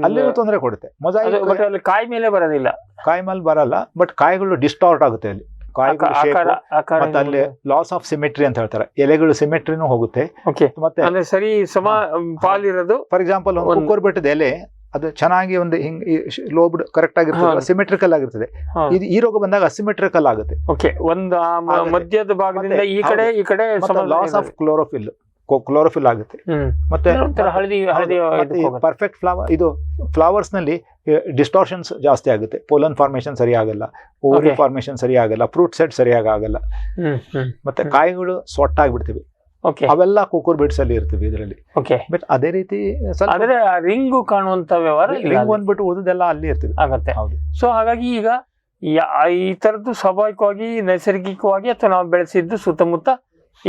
ಅಲ್ಲಿನೂ ತೊಂದರೆ ಕೊಡುತ್ತೆ. ಮೊಜಾಯಿಕ್ ಕಾಯಿ ಮೇಲೆ ಬರೋದಿಲ್ಲ, ಕಾಯಿ ಮೇಲೆ ಬರಲ್ಲ, ಬಟ್ ಕಾಯಿಗಳು ಡಿಸ್ಟಾರ್ಟ್ ಆಗುತ್ತೆ. ಅಲ್ಲಿ ಮತ್ತೆ ಅಲ್ಲಿ ಲಾಸ್ ಆಫ್ ಸಿಮೆಟ್ರಿ ಅಂತ ಹೇಳ್ತಾರೆ. ಎಲೆಗಳು ಸಿಮೆಟ್ರಿನೂ ಹೋಗುತ್ತೆ. ಮತ್ತೆ ಸರಿ ಸಮ ಪಾಲಿರೋದು. ಫಾರ್ ಎಕ್ಸಾಂಪಲ್ ಕುಕ್ಕರ್ ಬಿಟ್ಟದ ಎಲೆ ಅದು ಚೆನ್ನಾಗಿ ಒಂದು ಹಿಂಗ್ ಲೋಬ್ಡ್ ಕರೆಕ್ಟ್ ಆಗಿರ್ತದೆ, ಸಿಮೆಟ್ರಿಕಲ್ ಆಗಿರ್ತದೆ. ಇದು ಈ ರೋಗ ಬಂದಾಗ ಅಸಿಮೆಟ್ರಿಕಲ್ ಆಗುತ್ತೆ. ಒಂದು ಮಧ್ಯದ ಭಾಗದಿಂದ ಈ ಕಡೆ ಲಾಸ್ ಆಫ್ ಕ್ಲೋರೋಫಿಲ್ ಆಗುತ್ತೆ. ಮತ್ತೆ ಪರ್ಫೆಕ್ಟ್ ಇದು ಫ್ಲವರ್ಸ್ ನಲ್ಲಿ ಡಿಸ್ಟಾರ್ಷನ್ಸ್ ಜಾಸ್ತಿ ಆಗುತ್ತೆ. ಪೋಲನ್ ಫಾರ್ಮೇಶನ್ ಸರಿ ಆಗಲ್ಲ, ಓವರಿ ಫಾರ್ಮೇಶನ್ ಸರಿ ಆಗಲ್ಲ, ಫ್ರೂಟ್ ಸೆಟ್ ಸರಿಯಾಗಿ ಆಗಲ್ಲ, ಮತ್ತೆ ಕಾಯಿಗಳು ಸೊಟ್ಟಾಗ್ಬಿಡ್ತೀವಿ. ಅವೆಲ್ಲ ಕುಕ್ಕರ್ ಬಿಟ್ಸ್ ಅಲ್ಲಿ ಇರ್ತೀವಿ ಇದರಲ್ಲಿ. ಬಟ್ ಅದೇ ರೀತಿ ರಿಂಗು ಕಾಣುವಂತ ವ್ಯವಹಾರ ರಿಂಗ್ ಬಂದ್ಬಿಟ್ಟು ಉಳಿದೆಲ್ಲ ಅಲ್ಲಿ ಇರ್ತೀವಿ ಆಗತ್ತೆ. ಸೊ ಹಾಗಾಗಿ ಈಗ ಈ ತರದ್ದು ಸ್ವಾಭಾವಿಕವಾಗಿ ನೈಸರ್ಗಿಕವಾಗಿ ಅಥವಾ ನಾವು ಬೆಳೆಸಿದ್ದು ಸುತ್ತಮುತ್ತ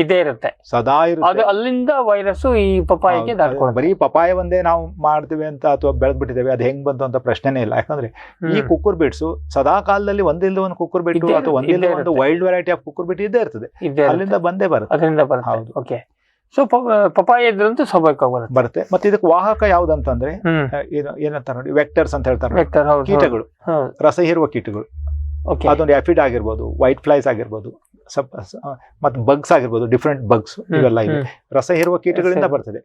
ಇದೇ ಇರುತ್ತೆ, ಸದಾ ಇರುತ್ತೆ. ಅಲ್ಲಿಂದ ವೈರಸ್ ಈ ಪಪಾಯಕ್ಕೆ ದಾಟ್ಕೊಂಡು. ಬರೀ ಪಪಾಯ ಒಂದೇ ನಾವು ಮಾಡ್ತೀವಿ ಅಂತ ಅಥವಾ ಬೆಳೆದ್ಬಿಟ್ಟಿದ್ದೇವೆ, ಅದು ಹೆಂಗ್ ಬಂತು ಅಂತ ಪ್ರಶ್ನೆನೇ ಇಲ್ಲ. ಯಾಕಂದ್ರೆ ಈ ಕುಕ್ಕರ್ ಬಿಟ್ಸ್ ಸದಾ ಕಾಲದಲ್ಲಿ ಒಂದಿಲ್ದ ಒಂದು ಕುಕ್ಕರ್ ಬಿಟ್ಟು ಅಥವಾ ಒಂದಿಲ್ದ ಒಂದು ವೈಲ್ಡ್ ವೆರೈಟಿ ಆಫ್ ಕುಕ್ಕರ್ ಬಿಟ್ಟು ಇದ್ದೇ ಇರ್ತದೆ. ಅಲ್ಲಿಂದ ಬಂದೇ ಬರುತ್ತೆ. ಅದರಿಂದ ಬರುತ್ತೆ. ಓಕೆ. ಸೊ ಪಪಾಯ ಇದ್ರಂತೂ ಸ್ವಾಭಾವಿಕವಾಗಿ ಬರುತ್ತೆ. ಮತ್ತೆ ಇದಕ್ಕೆ ವಾಹಕ ಯಾವ್ದಂತಂದ್ರೆ ಏನಂತ ನೋಡಿ, ವೆಕ್ಟರ್ಸ್ ಅಂತ ಹೇಳ್ತಾರೆ. ಕೀಟಗಳು, ರಸ ಹೀರುವ ಕೀಟಗಳು. ಅದೊಂದು ಆಫಿಡ್ ಆಗಿರ್ಬೋದು, ವೈಟ್ ಫ್ಲೈಸ್ ಆಗಿರ್ಬೋದು, ಮತ್ತೆ ಬಗ್ಸ್ ಆಗಿರ್ಬೋದು, ಡಿಫ್ರೆಂಟ್ ಬಗ್ಸ್ ಇವೆಲ್ಲ ಇವೆ. ರಸ ಹೀರುವ ಕೀಟಗಳಿಂದ ಬರ್ತದೆ.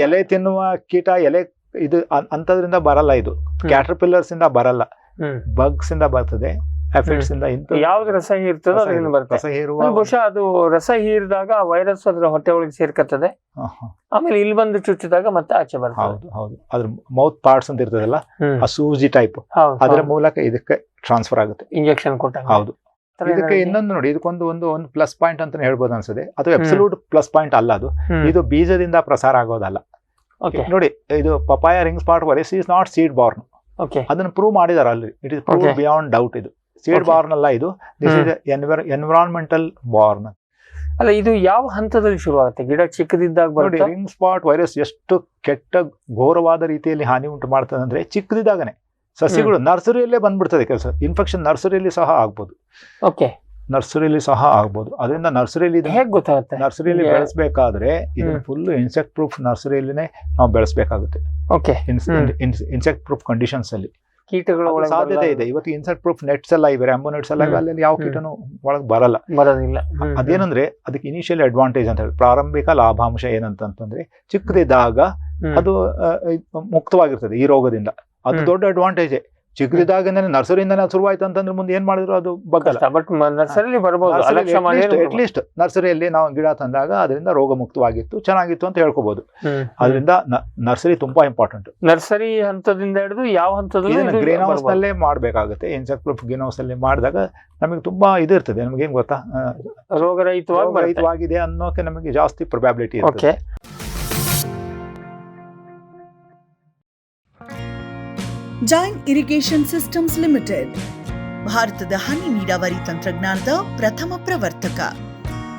ಎಲೆ ತಿನ್ನುವ ಕೀಟ, ಎಲೆ ಇದು ಅಂತದ್ರಿಂದ ಬರಲ್ಲ. ಇದು ಕ್ಯಾಟರ್ಪಿಲ್ಲರ್ಸ್ ಇಂದ ಬರಲ್ಲ, ಬಗ್ಸ್ ಇಂದ ಬರ್ತದೆ, ಆಫಿಡ್ಸ್ ಇಂದ. ಯಾವ್ದು ರಸ ಹೀರ್ತದೋ ಅದರಿಂದ ಬರ್ತದೆ. ರಸ ಹೀರುವ ಬಹುಶಃ ಅದು ರಸ ಹೀರಿದಾಗ ವೈರಸ್ ಅದ್ರ ಹೊಟ್ಟೆ ಒಳಗೆ ಸೇರ್ಕತ್ತದೆ. ಆಮೇಲೆ ಇಲ್ಲಿ ಬಂದು ಚುಚ್ಚಿದಾಗ ಮತ್ತೆ ಆಚೆ ಬರ್ತದೆ. ಹೌದು. ಅದ್ರ ಮೌತ್ ಪಾರ್ಟ್ಸ್ ಅಂತ ಇರ್ತದಲ್ಲ, ಆ ಸೂಜಿ ಟೈಪ್, ಅದರ ಮೂಲಕ ಇದಕ್ಕೆ ಟ್ರಾನ್ಸ್ಫರ್ ಆಗುತ್ತೆ, ಇಂಜೆಕ್ಷನ್ ಕೊಟ್ಟ. ಹೌದು. ಇದಕ್ಕೆ ಇನ್ನೊಂದು ನೋಡಿ, ಇದಕ್ಕೊಂದು ಒಂದು ಪ್ಲಸ್ ಪಾಯಿಂಟ್ ಅಂತ ಹೇಳ್ಬೋದು ಅನ್ಸುತ್ತೆ. ಅದು ಅಬ್ಸಲ್ಯೂಟ್ ಪ್ಲಸ್ ಪಾಯಿಂಟ್ ಅಲ್ಲ. ಇದು ಬೀಜದಿಂದ ಪ್ರಸಾರ ಆಗೋದಲ್ಲ. ನೋಡಿ, ಇದು papaya ring spot virus is not seed Born. ಅದನ್ನ ಪ್ರೂವ್ ಮಾಡಿದಾರೆ ಅಲ್ಲಿ. It is prove beyond doubt. ಇದು ಸೀಡ್ ಬಾರ್ನ್ ಅಲ್ಲ, ಇದು ದಿಸ್ ಇಸ್ ಎನ್ವಿರಾನ್ಮೆಂಟಲ್ ಬಾರ್ನ್. ಅಲ್ಲ, ಇದು ಯಾವ ಹಂತದಲ್ಲಿ ಶುರುವಾಗುತ್ತೆ? ಗಿಡ ಚಿಕ್ಕದಿದ್ದಾಗ ನೋಡಿ, ರಿಂಗ್ ಸ್ಪಾಟ್ ವೈರಸ್ ಎಷ್ಟು ಕೆಟ್ಟ ಘೋರವಾದ ರೀತಿಯಲ್ಲಿ ಹಾನಿ ಉಂಟು ಮಾಡ್ತದೆ ಅಂದ್ರೆ ಚಿಕ್ಕದಿದ್ದಾಗನೆ ಸಸಿಗಳು ನರ್ಸರಿಯಲ್ಲೇ ಬಂದ್ಬಿಡ್ತದೆ. ಕೆಲಸ ಇನ್ಫೆಕ್ಷನ್ ನರ್ಸರಿಯಲ್ಲಿ ಸಹ ಆಗ್ಬೋದು. ನರ್ಸರಿಯಲ್ಲಿ ಸಹ ಆಗ್ಬೋದು. ಅದರಿಂದ ನರ್ಸರಿಯಲ್ಲಿ ಹೇಗೆ ಗೊತ್ತಾಗುತ್ತೆ? ನರ್ಸರಿಯಲ್ಲಿ ಬೆಳೆಸಬೇಕಾದ್ರೆ ಇದನ್ನ ಫುಲ್ ಇನ್ಸೆಕ್ಟ್ ಪ್ರೂಫ್ ನರ್ಸರಿಯಲ್ಲಿನೇ ನಾವು ಬೆಳೆಸಬೇಕಾಗುತ್ತೆ. ಇನ್ಸೆಕ್ಟ್ ಪ್ರೂಫ್ ಕಂಡೀಷನ್ಸ್ ಅಲ್ಲಿ ಕೀಟಗಳು ಸಾಧ್ಯತೆ ಇದೆ. ಇವತ್ತು ಇನ್ಸೆಕ್ಟ್ ಪ್ರೂಫ್ ನೆಟ್ಸ್ ಎಲ್ಲ ಇವೆ, ರ್ಯಾಂಬೋ ನೆಟ್ಸ್ ಎಲ್ಲ, ಅಲ್ಲಿ ಯಾವ ಕೀಟನು ಒಳಗೆ ಬರೋದಿಲ್ಲ. ಅದೇನಂದ್ರೆ ಅದಕ್ಕೆ ಇನಿಷಿಯಲ್ ಅಡ್ವಾಂಟೇಜ್ ಅಂತ ಹೇಳಿ, ಪ್ರಾರಂಭಿಕ ಲಾಭಾಂಶ ಏನಂತಂದ್ರೆ ಚಿಕ್ಕದಿದ್ದಾಗ ಅದು ಮುಕ್ತವಾಗಿರ್ತದೆ ಈ ರೋಗದಿಂದ. ಅದು ದೊಡ್ಡ ಅಡ್ವಾಂಟೇಜ್. ಚಿಕ್ಕದಿದ್ದಾಗ ನರ್ಸರಿಯಿಂದಾನೆ ಶುರುವಾಯ್ತು ಅಂತಂದ್ರೆ ಮುಂದೆ ಏನ್ ಮಾಡಿದ್ರು ಅದು ಬಗ್ಗಲ್ಲ. ಬಟ್ ನರ್ಸರಿಯಲ್ಲಿ ಬರಬಹುದು. ಅಟ್ಲೀಸ್ಟ್ ನರ್ಸರಿಯಲ್ಲಿ ನಾವು ಗಿಡ ತಂದಾಗ ಅದರಿಂದ ರೋಗ ಮುಕ್ತವಾಗಿತ್ತು, ಚೆನ್ನಾಗಿತ್ತು ಅಂತ ಹೇಳ್ಕೋಬಹುದು. ಅದರಿಂದ ನರ್ಸರಿ ತುಂಬಾ ಇಂಪಾರ್ಟೆಂಟ್. ನರ್ಸರಿ ಹಂತದಿಂದ ಹಿಡಿದು ಯಾವ ಹಂತದಲ್ಲಿ ಗ್ರೀನ್ ಹೌಸ್ ನಲ್ಲೇ ಮಾಡ್ಬೇಕಾಗುತ್ತೆ. ಇನ್ಸೆಕ್ಟ್ ಪ್ರೂಫ್ ಗ್ರೀನ್ ಹೌಸ್ ಅಲ್ಲಿ ಮಾಡಿದಾಗ ನಮಗೆ ತುಂಬಾ ಇದು ಇರ್ತದೆ. ನಮ್ಗೆ ಏನ್ ಗೊತ್ತಾ, ರೋಗರಹಿತವಾಗಿದೆ ಅನ್ನೋಕೆ ನಮಗೆ ಜಾಸ್ತಿ ಪ್ರೊಬ್ಯಾಬಿಲಿಟಿ ಇರುತ್ತೆ. ಜೈನ್ ಇರಿಗೇಷನ್ ಸಿಸ್ಟಮ್ಸ್ ಲಿಮಿಟೆಡ್ ಭಾರತದ ಹನಿ ನೀರಾವರಿ ತಂತ್ರಜ್ಞಾನದ ಪ್ರಥಮ ಪ್ರವರ್ತಕ,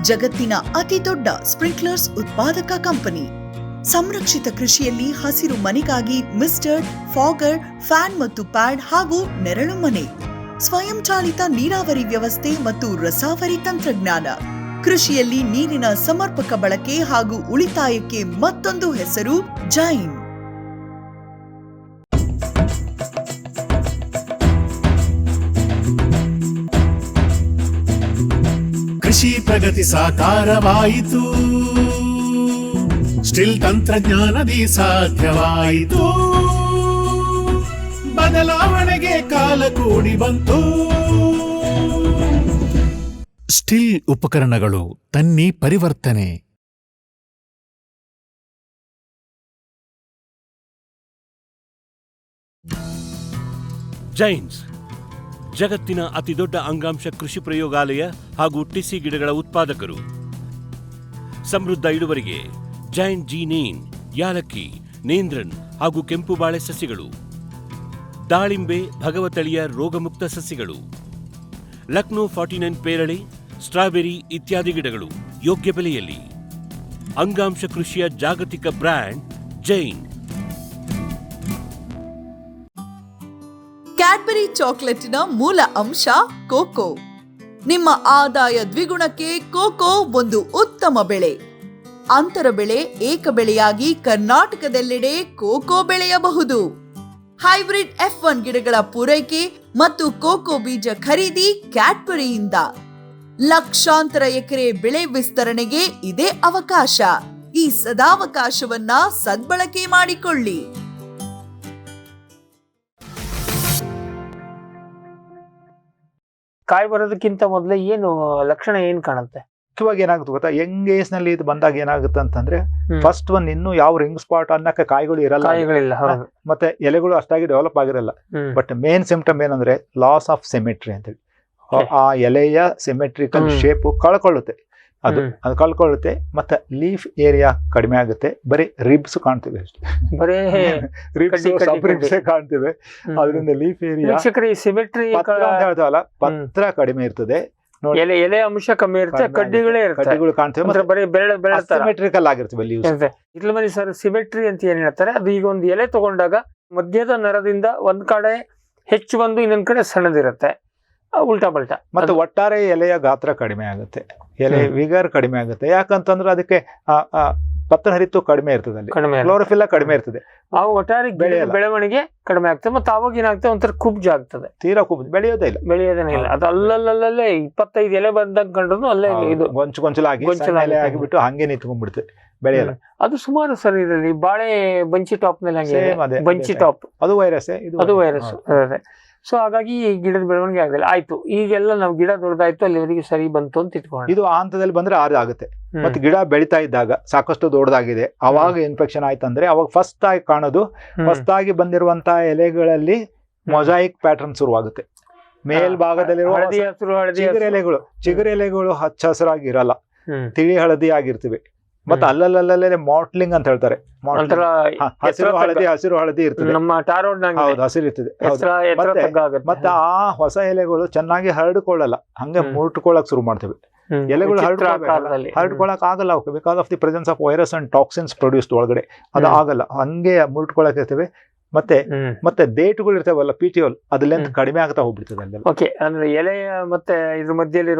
ಜಗತ್ತಿನ ಅತಿ ದೊಡ್ಡ ಸ್ಪ್ರಿಂಕ್ಲರ್ಸ್ ಉತ್ಪಾದಕ ಕಂಪನಿ. ಸಂರಕ್ಷಿತ ಕೃಷಿಯಲ್ಲಿ ಹಸಿರು ಮನೆಗಾಗಿ ಮಿಸ್ಟರ್, ಫಾಗರ್, ಫ್ಯಾನ್ ಮತ್ತು ಪ್ಯಾಡ್ ಹಾಗೂ ನೆರಳು ಮನೆ, ಸ್ವಯಂ ಚಾಲಿತ ನೀರಾವರಿ ವ್ಯವಸ್ಥೆ ಮತ್ತು ರಸಾವರಿ ತಂತ್ರಜ್ಞಾನ. ಕೃಷಿಯಲ್ಲಿ ನೀರಿನ ಸಮರ್ಪಕ ಬಳಕೆ ಹಾಗೂ ಉಳಿತಾಯಕ್ಕೆ ಮತ್ತೊಂದು ಹೆಸರು ಜೈನ್. ಕೃಷಿ ಪ್ರಗತಿ ಸಾಕಾರವಾಯಿತು, ಸ್ಟಿಲ್ ತಂತ್ರಜ್ಞಾನದಿ ಸಾಧ್ಯವಾಯಿತು, ಬದಲಾವಣೆಗೆ ಕಾಲ ಕೂಡಿ ಬಂತು. ಸ್ಟಿಲ್ ಉಪಕರಣಗಳು ತನ್ನಿ ಪರಿವರ್ತನೆ. ಜೈನ್ಸ್ ಜಗತ್ತಿನ ಅತಿದೊಡ್ಡ ಅಂಗಾಂಶ ಕೃಷಿ ಪ್ರಯೋಗಾಲಯ ಹಾಗೂ ಟಿಸಿ ಗಿಡಗಳ ಉತ್ಪಾದಕರು. ಸಮೃದ್ಧ ಇಳುವರಿಗೆ ಜೈನ್ ಜೀನೇನ್, ಯಾಲಕ್ಕಿ, ನೇಂದ್ರನ್ ಹಾಗೂ ಕೆಂಪು ಬಾಳೆ ಸಸಿಗಳು, ದಾಳಿಂಬೆ, ಭಗವತಳಿಯ ರೋಗಮುಕ್ತ ಸಸಿಗಳು, ಲಕ್ನೋ 49 ಪೇರಳೆ, ಸ್ಟ್ರಾಬೆರಿ ಇತ್ಯಾದಿ ಗಿಡಗಳು ಯೋಗ್ಯ ಬೆಲೆಯಲ್ಲಿ. ಅಂಗಾಂಶ ಕೃಷಿಯ ಜಾಗತಿಕ ಬ್ರ್ಯಾಂಡ್ ಜೈನ್. ಕ್ಯಾಡ್ಬರಿ ಚಾಕೊಲೇಟಿನ ಮೂಲ ಅಂಶ ಕೋಕೋ. ನಿಮ್ಮ ಆದಾಯ ದ್ವಿಗುಣಕ್ಕೆ ಕೋಕೋ ಒಂದು ಉತ್ತಮ ಬೆಳೆ. ಅಂತರ ಬೆಳೆ, ಏಕ ಬೆಳೆಯಾಗಿ ಕರ್ನಾಟಕದೆಲ್ಲೆಡೆ ಕೋಕೋ ಬೆಳೆಯಬಹುದು. ಹೈಬ್ರಿಡ್ F1 ಗಿಡಗಳ ಪೂರೈಕೆ ಮತ್ತು ಕೋಕೋ ಬೀಜ ಖರೀದಿ ಕ್ಯಾಡ್ಬರಿಯಿಂದ. ಲಕ್ಷಾಂತರ ಎಕರೆ ಬೆಳೆ ವಿಸ್ತರಣೆಗೆ ಇದೇ ಅವಕಾಶ. ಈ ಸದಾವಕಾಶವನ್ನ ಸದ್ಬಳಕೆ ಮಾಡಿಕೊಳ್ಳಿ. ಕಾಯಿ ಬರೋದಕ್ಕಿಂತ ಮೊದಲೇ ಏನು ಲಕ್ಷಣ ಏನ್ ಕಾಣುತ್ತೆ? ಮುಖ್ಯವಾಗಿ ಏನಾಗುತ್ತೆ ಗೊತ್ತಾ, ಯಂಗ್ ಏಜ್ ನಲ್ಲಿ ಇದು ಬಂದಾಗ ಏನಾಗುತ್ತೆ ಅಂತಂದ್ರೆ, ಫಸ್ಟ್ ಒನ್ ಇನ್ನೂ ಯಾವ ರಿಂಗ್ ಸ್ಪಾಟ್ ಅನ್ನಕ್ಕೆ ಕಾಯಿಗಳು ಇರಲ್ಲ, ಕಾಯಿಗಳಿಲ್ಲ, ಮತ್ತೆ ಎಲೆಗಳು ಅಷ್ಟಾಗಿ ಡೆವಲಪ್ ಆಗಿರಲ್ಲ. ಬಟ್ ಮೇನ್ ಸಿಂಪ್ಟಮ್ ಏನಂದ್ರೆ ಲಾಸ್ ಆಫ್ ಸಿಮೆಟ್ರಿ ಅಂತೇಳಿ, ಆ ಎಲೆಯ ಸಿಮೆಟ್ರಿಕಲ್ ಶೇಪ್ ಕಳ್ಕೊಳ್ಳುತ್ತೆ. ಅದು ಕಳ್ಕೊಳ್ಳುತ್ತೆ. ಮತ್ತೆ ಲೀಫ್ ಏರಿಯಾ ಕಡಿಮೆ ಆಗುತ್ತೆ. ಬರೀ ರಿಬ್ಸ್ ಕಾಣ್ತೇವೆ ಅಷ್ಟೇ, ಬರೇ ರಿಬ್ಸ್ ಕಾಣ್ತೇವೆ. ಅದರಿಂದ ಲೀಫ್ ಏರಿಯಾ ಸಿಮೆಟ್ರಿ ಹೇಳ್ತಾವಲ್ಲ, ಪತ್ರ ಕಡಿಮೆ ಇರ್ತದೆ, ಎಲೆ ಅಂಶ ಕಮ್ಮಿ ಇರುತ್ತೆ, ಕಡ್ಡಿಗಳೇ ಕಡ್ಡಿಗಳು ಕಾಣ್ತೇವೆ, ಬರೀ ಸಿಮೆಟ್ರಿಕಲ್ ಆಗಿರ್ತವೆ. ಇಟ್ಲ ಮನಿ ಸರ್, ಸಿಮೆಟ್ರಿ ಅಂತ ಏನ್ ಹೇಳ್ತಾರೆ, ಅದು ಈಗ ಒಂದು ಎಲೆ ತಗೊಂಡಾಗ ಮಧ್ಯದ ನರದಿಂದ ಒಂದ್ ಕಡೆ ಹೆಚ್ಚು ಬಂದು ಇನ್ನೊಂದ್ ಕಡೆ ಸಣ್ಣದಿರುತ್ತೆ, ಉಲ್ಟಾ ಬಲ್ಟಾ. ಮತ್ತೆ ಒಟ್ಟಾರೆ ಎಲೆಯ ಗಾತ್ರ ಕಡಿಮೆ ಆಗುತ್ತೆ, ಎಲೆ ವಿಗರ್ ಕಡಿಮೆ ಆಗುತ್ತೆ. ಯಾಕಂತಂದ್ರೆ ಅದಕ್ಕೆ ಪತ್ರ ಹರಿತು ಕಡಿಮೆ ಇರ್ತದೆ, ಅಲ್ಲಿ ಕ್ಲೋರೋಫಿಲ್ ಕಡಿಮೆ ಇರ್ತದೆ, ಅವು ಒಟ್ಟಾರೆ ಬೆಳವಣಿಗೆ ಕಡಿಮೆ ಆಗ್ತದೆ. ಮತ್ತೆ ಅವಾಗ ಏನಾಗ್ತದೆ, ಒಂಥರ ಕುಬ್ಜ ಆಗ್ತದೆ, ತೀರಾ ಕುಬ್ಜ, ಬೆಳೆಯೋದೇ ಇಲ್ಲ. ಅದು ಅಲ್ಲಲ್ಲೇ 25 ಎಲೆ ಬಂದಂಗ್ ಕಂಡ್ರು ಅಲ್ಲೇ ಇದು ಗೊಂಚಲಾಗಿ ಆಗಿಬಿಟ್ಟು ಹಂಗೆ ನಿಂತ್ಕೊಂಡ್ಬಿಡ್ತದೆ, ಬೆಳೆಯಲ್ಲ. ಅದು ಸುಮಾರು ಸರ್ ಇದರಲ್ಲಿ ಬಾಳೆ ಬಂಚಿ ಟಾಪ್ ನಲ್ಲಿ ಹಂಗೆ ಬಂಚಿ ಟಾಪ್, ಅದು ವೈರಸ್, ಅದು ವೈರಸ್. ಸೊ ಹಾಗಾಗಿ ಗಿಡದ ಬೆಳವಣಿಗೆ ಆಗಲಿಲ್ಲ. ಆಯ್ತು, ಈಗೆಲ್ಲ ನಾವು ಗಿಡ ದೊಡ್ಡದಾಯ್ತು, ಅಲ್ಲಿವರೆಗೆ ಸರಿ ಬಂತು ಅಂತ ಇಟ್ಕೊಂಡು, ಇದು ಆ ಹಂತದಲ್ಲಿ ಬಂದ್ರೆ ಆಗುತ್ತೆ. ಮತ್ತೆ ಗಿಡ ಬೆಳಿತಾ ಇದ್ದಾಗ ಸಾಕಷ್ಟು ದೊಡ್ಡದಾಗಿದೆ, ಅವಾಗ ಇನ್ಫೆಕ್ಷನ್ ಆಯ್ತಂದ್ರೆ ಅವಾಗ ಫಸ್ಟ್ ಆಗಿ ಕಾಣೋದು, ಫಸ್ಟ್ ಆಗಿ ಬಂದಿರುವಂತಹ ಎಲೆಗಳಲ್ಲಿ ಮೊಸಾಯಿಕ್ ಪ್ಯಾಟರ್ನ್ ಶುರುವಾಗುತ್ತೆ. ಮೇಲ್ಭಾಗದಲ್ಲಿರುವ ಚಿಗುರು ಎಲೆಗಳು ಹಚ್ಚ ಹಸಿರಾಗಿ ಇರಲ್ಲ, ತಿಳಿ ಹಳದಿ ಆಗಿರ್ತಿವೆ. ಮತ್ತೆ ಅಲ್ಲಲ್ಲೇ ಮಾಟ್ಲಿಂಗ್ ಅಂತ ಹೇಳ್ತಾರೆ, ಹಸಿರು ಹಳದಿ ಇರ್ತದೆ, ಹೌದು ಹಸಿರು ಇರ್ತದೆ. ಮತ್ತೆ ಆ ಹೊಸ ಎಲೆಗಳು ಚೆನ್ನಾಗಿ ಹರಡ್ಕೊಳ್ಳಲ್ಲ, ಹಂಗೆ ಮುರ್ಟ್ಕೊಳಕ್ ಶುರು ಮಾಡ್ತೇವೆ. ಎಲೆಗಳು ಹರಡ್ಕೊಳಕ್ ಆಗಲ್ಲ, because of the presence of virus and toxins produced ಒಳಗಡೆ, ಅದು ಆಗಲ್ಲ, ಹಂಗೆ ಮುರ್ಟ್ಕೊಳಕ್ ಇರ್ತೇವೆ. ಮತ್ತೆ ಡೇಟ್ಗಳು ಇರ್ತಾವಲ್ಲ, ಪಿಟಿಯೋಲ್, ಅದು ಲೆಂತ್ ಕಡಿಮೆ ಆಗ್ತಾ ಹೋಗ್ಬಿಡ್ತದೆ ಅಲ್ಲಿ. ಓಕೆ, ಅಂದ್ರೆ ಎಲೆಯ ಮತ್ತೆ ಇದ್ರ ಮಧ್ಯದಲ್ಲಿ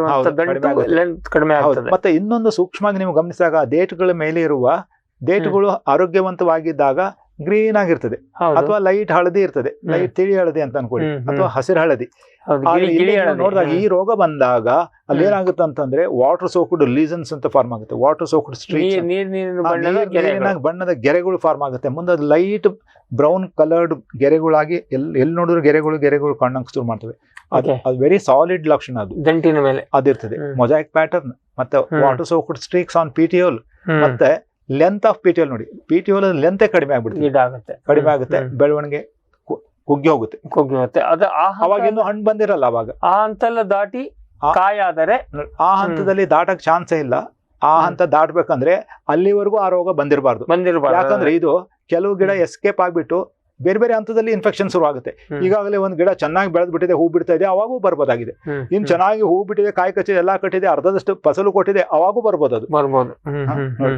ಲೆಂತ್ ಕಡಿಮೆ ಆಗ್ತದೆ. ಮತ್ತೆ ಇನ್ನೊಂದು ಸೂಕ್ಷ್ಮವಾಗಿ ನೀವು ಗಮನಿಸಿದಾಗ, ಡೇಟ್ಗಳ ಮೇಲೆ ಇರುವ ಡೇಟ್ಗಳು ಆರೋಗ್ಯವಂತವಾಗಿದ್ದಾಗ ಗ್ರೀನ್ ಆಗಿರ್ತದೆ, ಅಥವಾ ಲೈಟ್ ಹಳದಿ ಇರ್ತದೆ, ಲೈಟ್ ತಿಳಿ ಹಳದಿ ಅಂತ ಅನ್ಕೊಳ್ಳಿ, ಅಥವಾ ಹಸಿರು ಹಳದಿ. ನೋಡಿದಾಗ ಈ ರೋಗ ಬಂದಾಗ ಅಲ್ಲಿ ಏನಾಗುತ್ತೆ ಅಂತಂದ್ರೆ, ವಾಟರ್ ಸೋಕ್ಡ್ ಲೀಸನ್ಸ್ ಅಂತ ಫಾರ್ಮ್ ಆಗುತ್ತೆ, ವಾಟರ್ ಸೋಕ್ಡ್ ಸ್ಟ್ರೀಕ್ಸ್, ಬಣ್ಣದ ಗೆರೆಗಳು ಫಾರ್ಮ್ ಆಗುತ್ತೆ. ಮುಂದೆ ಅದು ಲೈಟ್ ಬ್ರೌನ್ ಕಲರ್ಡ್ ಗೆರೆಗಳಾಗಿ ಎಲ್ಲಿ ನೋಡಿದ್ರು ಗೆರೆಗಳು ಕಾಣಕ್ ಶುರು ಮಾಡ್ತವೆ. ಅದು ವೆರಿ ಸಾಲಿಡ್ ಲಕ್ಷಣ, ಅದು ದಂಟಿನ ಮೇಲೆ ಅದಿರ್ತದೆ. ಮೊಸಾಯಿಕ್ ಪ್ಯಾಟರ್ನ್, ಮತ್ತೆ water soaked streaks on petiole, ಮತ್ತೆ ಲೆಂತ್ ಆಫ್ ಪಿಟಿಯೋಲ್ ನೋಡಿ, ಪಿಟಿಯೋಲ್ ಲೆಂತ್ ಕಡಿಮೆ ಆಗ್ಬಿಡುತ್ತೆ, ಕಡಿಮೆ ಆಗುತ್ತೆ, ಬೆಳವಣಿಗೆ ಕುಗ್ಗಿ ಹೋಗುತ್ತೆ. ಅವಾಗ ಇನ್ನು ಹಣ್ಣು ಬಂದಿರಲ್ಲ, ಅವಾಗ ಆ ಹಂತೆಲ್ಲ ದಾಟಿ ಕಾಯಾದರೆ ಆ ಹಂತದಲ್ಲಿ ದಾಟಕ್ ಚಾನ್ಸೇ ಇಲ್ಲ. ಆ ಹಂತ ದಾಟ್ಬೇಕಂದ್ರೆ ಅಲ್ಲಿವರೆಗೂ ಆ ರೋಗ ಬಂದಿರಬಾರ್ದು. ಯಾಕಂದ್ರೆ ಇದು ಕೆಲವು ಗಿಡ ಎಸ್ಕೇಪ್ ಆಗ್ಬಿಟ್ಟು ಬೇರೆ ಬೇರೆ ಹಂತದಲ್ಲಿ ಇನ್ಫೆಕ್ಷನ್ ಶುರು ಆಗುತ್ತೆ. ಈಗಾಗಲೇ ಒಂದು ಗಿಡ ಚೆನ್ನಾಗಿ ಬೆಳೆದ್ಬಿಟ್ಟಿದೆ, ಹೂ ಬಿಡ್ತಾ ಇದೆ, ಅವಾಗೂ ಬರ್ಬೋದಾಗಿದೆ. ಇನ್ನು ಚೆನ್ನಾಗಿ ಹೂ ಬಿಟ್ಟಿದೆ, ಕಾಯಿ ಕಚ್ಚಿದೆ, ಎಲ್ಲಾ ಕಟ್ಟಿದೆ, ಅರ್ಧದಷ್ಟು ಫಸಲು ಕೊಟ್ಟಿದೆ, ಅವಾಗೂ ಬರ್ಬೋದು ಅದು.